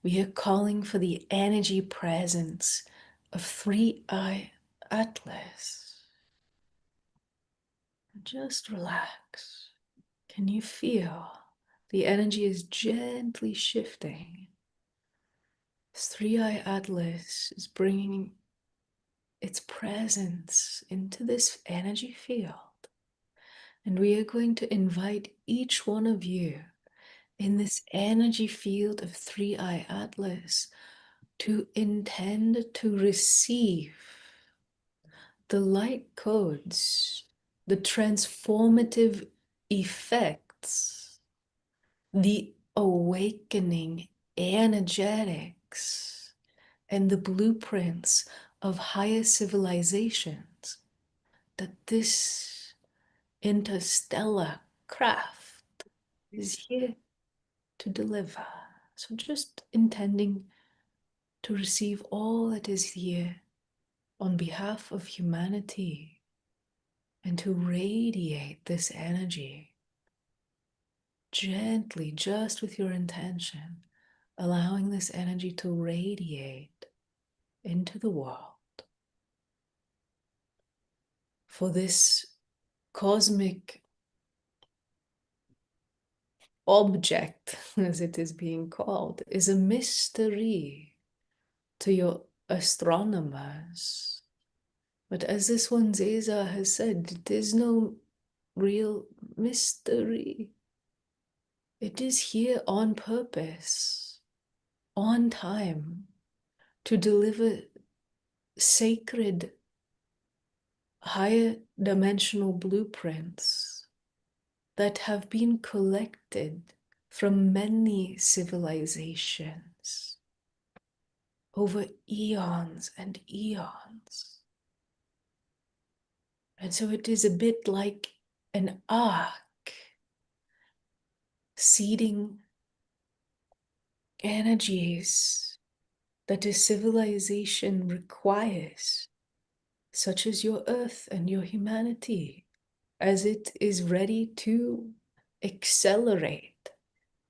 we are calling for the energy presence of 3-eye atlas. Just relax. Can you feel the energy is gently shifting? This 3-eye atlas is bringing its presence into this energy field. And we are going to invite each one of you in this energy field of 3-eye atlas to intend to receive the light codes, the transformative effects, the awakening energetics, and the blueprints of higher civilizations that this interstellar craft is here to deliver. So just intending to receive all that is here on behalf of humanity and to radiate this energy gently, just with your intention, allowing this energy to radiate into the world. For this cosmic object, as it is being called, is a mystery to your astronomers. But as this one Zeza has said, it is no real mystery. It is here on purpose, on time, to deliver sacred, higher dimensional blueprints that have been collected from many civilizations over eons and eons. And so it is a bit like an ark seeding energies that a civilization requires, such as your earth and your humanity, as it is ready to accelerate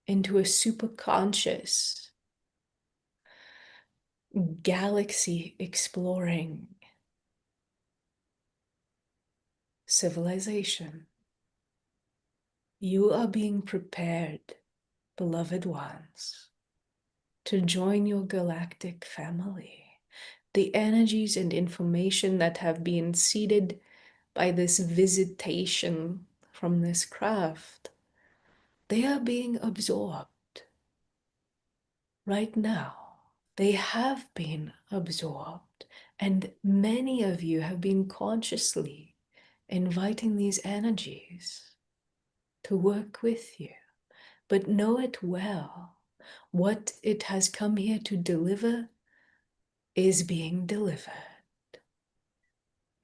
into a superconscious, galaxy exploring civilization. You are being prepared, beloved ones, to join your galactic family. The energies and information that have been seeded by this visitation from this craft, they are being absorbed right now. They have been absorbed, and many of you have been consciously inviting these energies to work with you. But know it well, what it has come here to deliver is being delivered.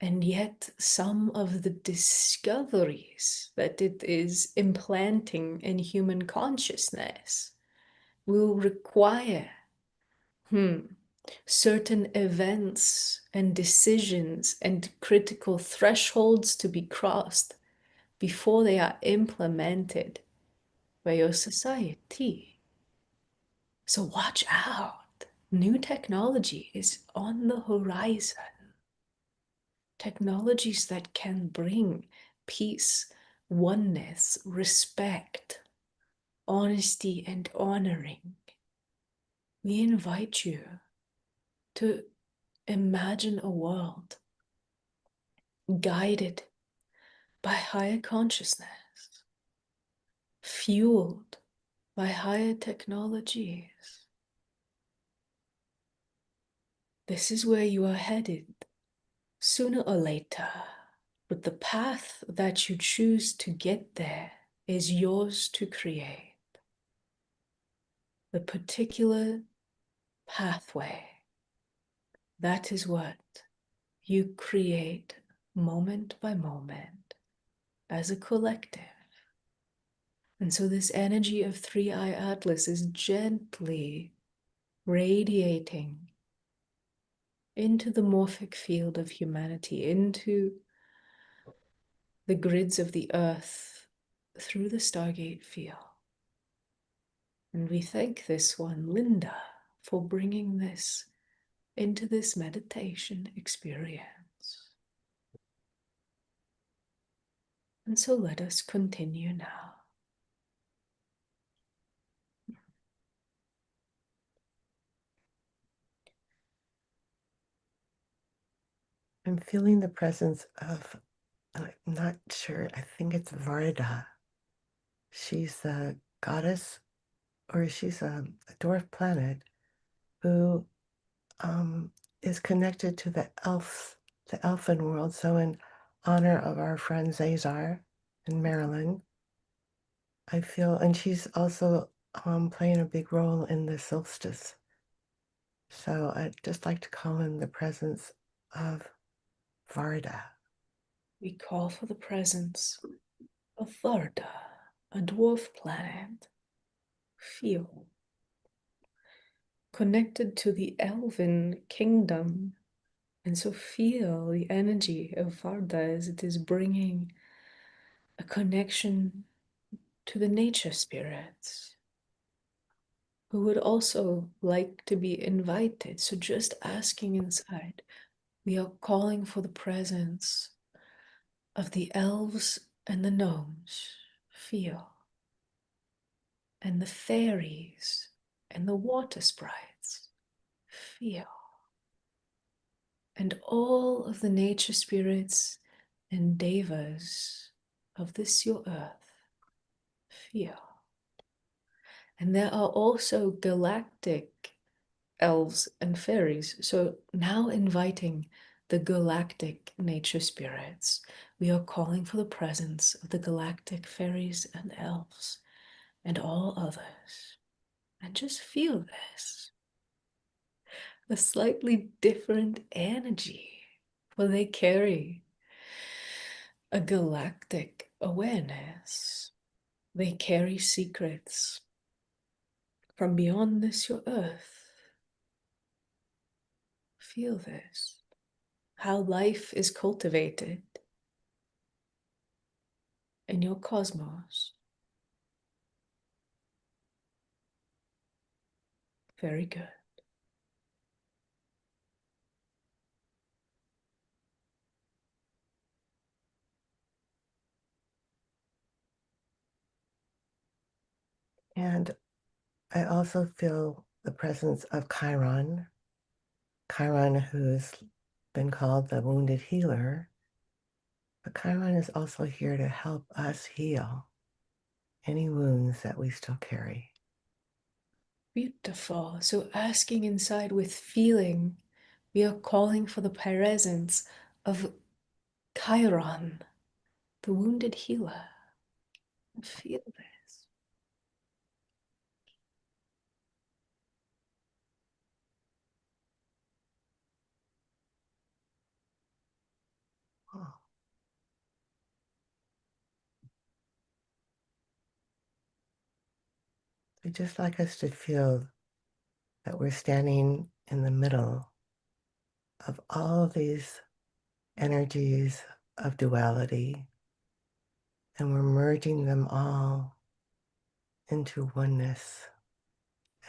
And yet, some of the discoveries that it is implanting in human consciousness will require certain events and decisions and critical thresholds to be crossed before they are implemented by your society. So watch out. New technology is on the horizon. Technologies that can bring peace, oneness, respect, honesty, and honoring, we invite you to imagine a world guided by higher consciousness, fueled by higher technologies. This is where you are headed sooner or later, but the path that you choose to get there is yours to create. The particular pathway, that is what you create moment by moment as a collective. And so this energy of three-eye atlas is gently radiating into the morphic field of humanity, into the grids of the earth through the Stargate field. And we thank this one, Linda, for bringing this into this meditation experience. And so let us continue now. I'm feeling the presence of, I'm not sure, I think it's Varda. She's a goddess, or she's a dwarf planet who um, is connected to the elfin world. So in honor of our friend Zazar in Maryland, I feel, and she's also playing a big role in the solstice. So I'd just like to call in the presence of Varda. We call for the presence of Varda, a dwarf planet. Feel connected to the elven kingdom. And so feel the energy of Varda as it is bringing a connection to the nature spirits who would also like to be invited. So just asking inside, we are calling for the presence of the elves and the gnomes. Feel. And the fairies and the water sprites. Feel. And all of the nature spirits and devas of this your earth. Feel. And there are also galactic elves and fairies. So now inviting the galactic nature spirits, we are calling for the presence of the galactic fairies and elves and all others. And just feel this, a slightly different energy, for they carry a galactic awareness. They carry secrets from beyond this your earth. Feel this, how life is cultivated in your cosmos. Very good. And I also feel the presence of Chiron. Chiron, who's been called the wounded healer. But Chiron is also here to help us heal any wounds that we still carry. Beautiful. So asking inside with feeling, we are calling for the presence of Chiron, the wounded healer. Feel this. Oh. I'd just like us to feel that we're standing in the middle of all these energies of duality, and we're merging them all into oneness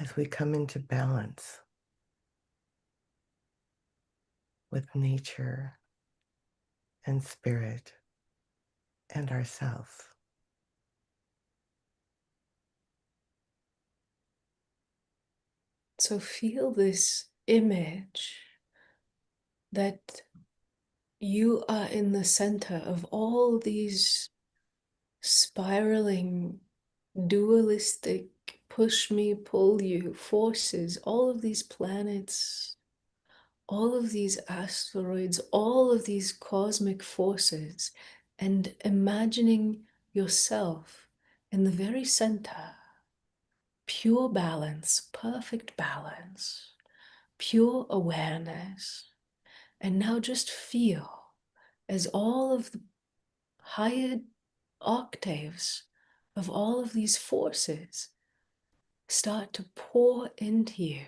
as we come into balance with nature and spirit and ourself. So feel this image that you are in the center of all these spiraling, dualistic, push me, pull you forces, all of these planets, all of these asteroids, all of these cosmic forces, and imagining yourself in the very center, pure balance, perfect balance, pure awareness. And now just feel as all of the higher octaves of all of these forces start to pour into you.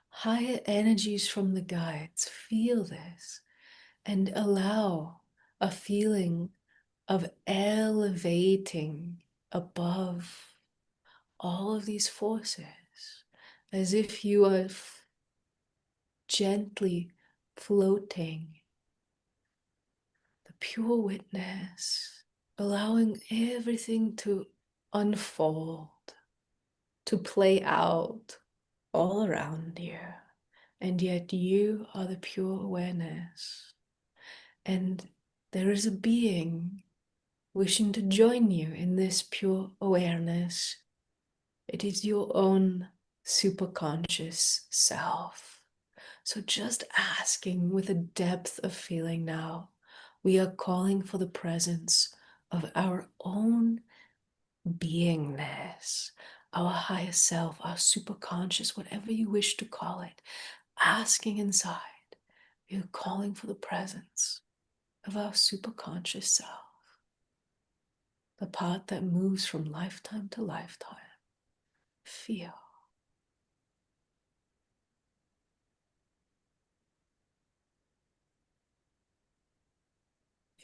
Higher energies from the guides. Feel this and allow a feeling of elevating above all of these forces, as if you are gently floating, the pure witness, allowing everything to unfold, to play out all around you. And yet you are the pure awareness. And there is a being wishing to join you in this pure awareness. It is your own superconscious self. So just asking with a depth of feeling now, we are calling for the presence of our own beingness, our higher self, our superconscious, whatever you wish to call it, asking inside, we are calling for the presence of our superconscious self, the part that moves from lifetime to lifetime. Feel.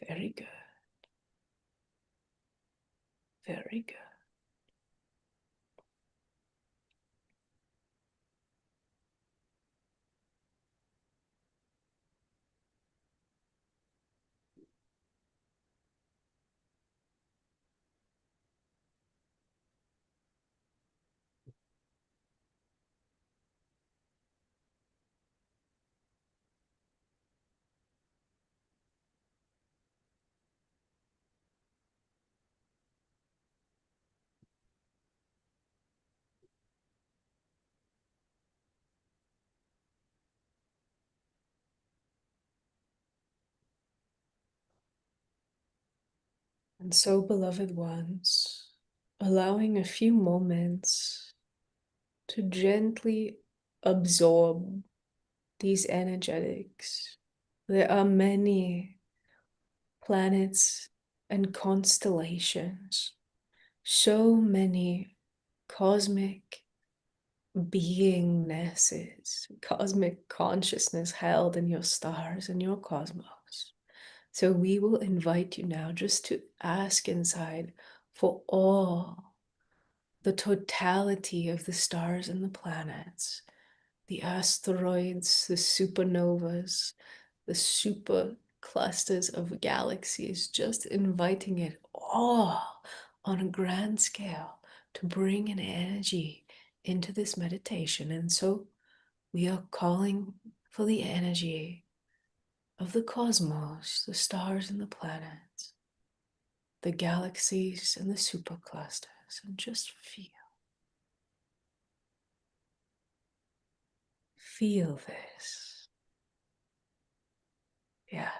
Very good. Very good. And so, beloved ones, allowing a few moments to gently absorb these energetics. There are many planets and constellations, so many cosmic beingnesses, cosmic consciousness held in your stars and your cosmos. So we will invite you now just to ask inside for all the totality of the stars and the planets, the asteroids, the supernovas, the super clusters of galaxies, just inviting it all on a grand scale to bring an energy into this meditation. And so we are calling for the energy of the cosmos, the stars and the planets, the galaxies and the superclusters, and just feel. Feel this. Yes.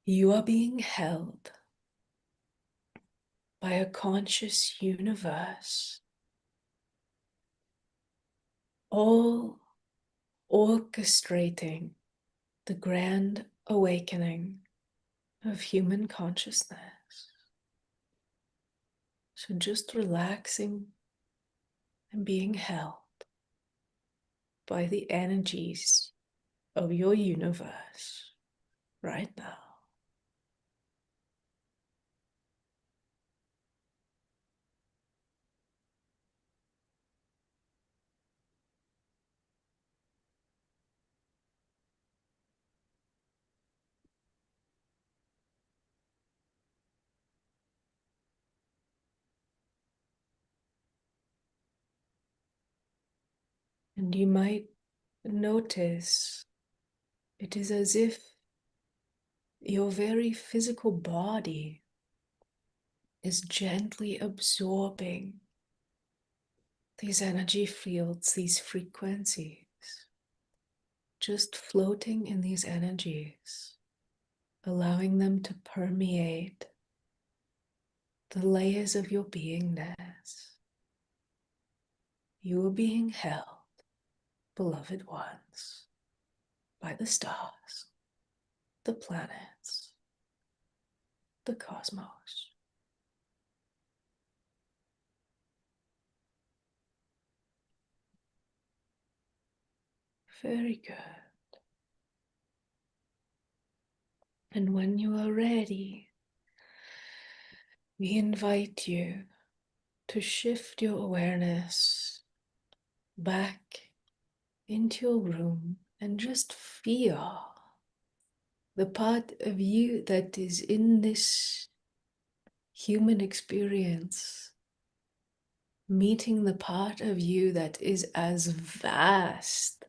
You are being held by a conscious universe, all orchestrating the grand awakening of human consciousness. So just relaxing and being held by the energies of your universe right now. And you might notice it is as if your very physical body is gently absorbing these energy fields, these frequencies, just floating in these energies, allowing them to permeate the layers of your beingness. You are being held, beloved ones, by the stars, the planets, the cosmos. Very good. And when you are ready, we invite you to shift your awareness back into your room and just feel the part of you that is in this human experience, meeting the part of you that is as vast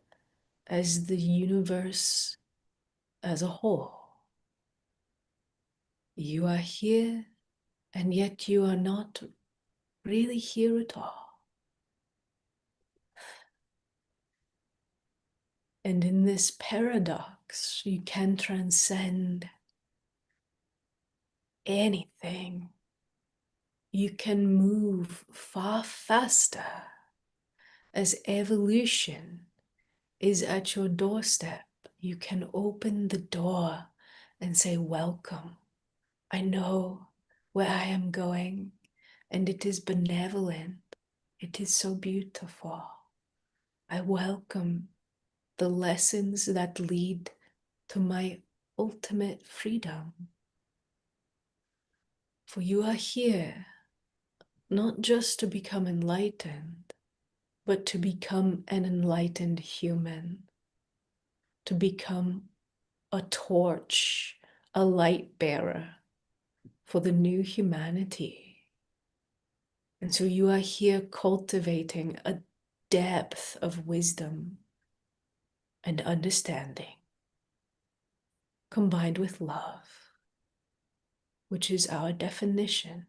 as the universe as a whole. You are here, and yet you are not really here at all. And in this paradox, you can transcend anything. You can move far faster as evolution is at your doorstep. You can open the door and say, welcome. I know where I am going, and it is benevolent. It is so beautiful. I welcome the lessons that lead to my ultimate freedom. For you are here not just to become enlightened, but to become an enlightened human, to become a torch, a light bearer for the new humanity. And so you are here cultivating a depth of wisdom and understanding combined with love, which is our definition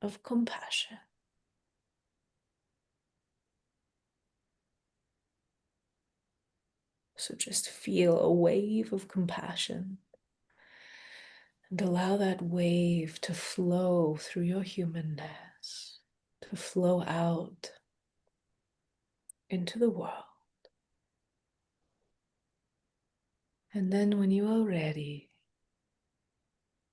of compassion. So just feel a wave of compassion and allow that wave to flow through your humanness, to flow out into the world. And then when you are ready,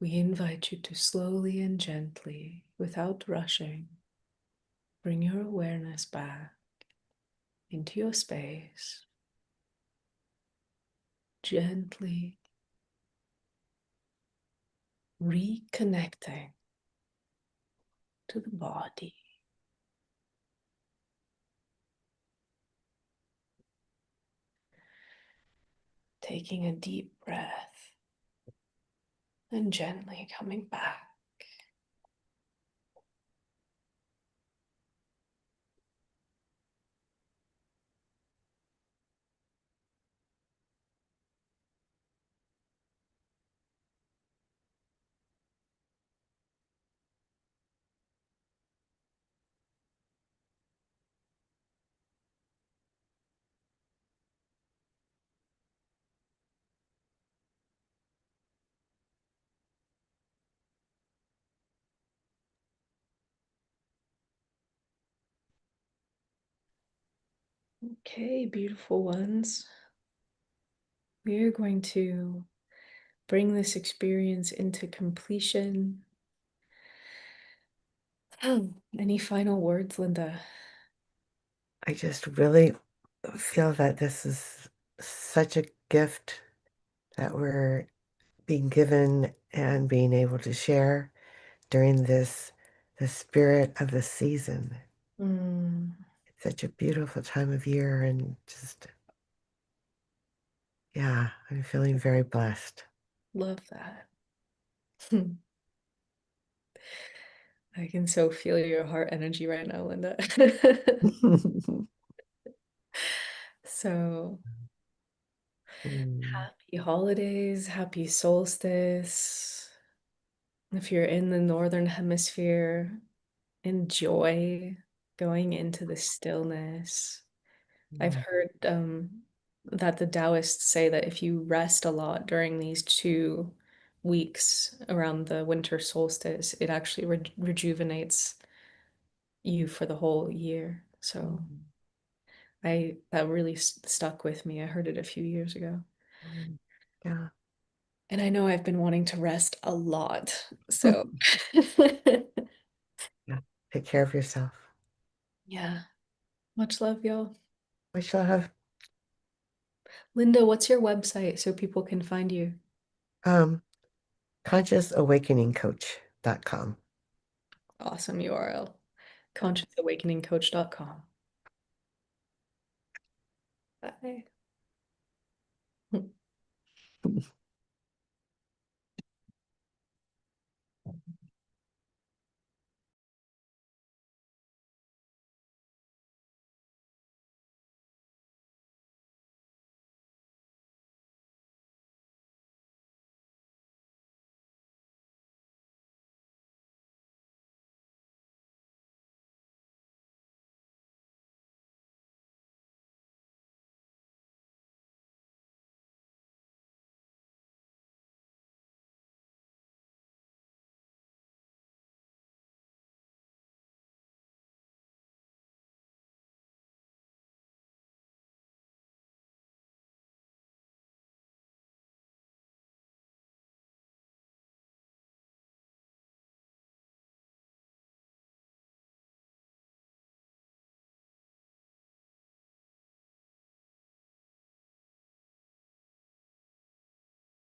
we invite you to slowly and gently, without rushing, bring your awareness back into your space, gently reconnecting to the body. Taking a deep breath and gently coming back. Okay, beautiful ones. We are going to bring this experience into completion. Any final words, Linda? I just really feel that this is such a gift that we're being given and being able to share during the spirit of the season. Mm, It's such a beautiful time of year and just, yeah, I'm feeling very blessed. love that. I can so feel your heart energy right now, Linda. So Mm, happy holidays, happy solstice. If you're in the northern hemisphere, enjoy going into the stillness. I've mm, heard that the Taoists say that if you rest a lot during these 2 weeks around the winter solstice, it actually rejuvenates you for the whole year. So mm, I that really stuck with me. I heard it a few years ago. mm. Yeah. And I know I've been wanting to rest a lot. So Yeah. Take care of yourself. yeah, much love, y'all. We shall have Linda, what's your website so people can find you? um consciousawakeningcoach.com. Awesome URL. Consciousawakeningcoach.com. Bye.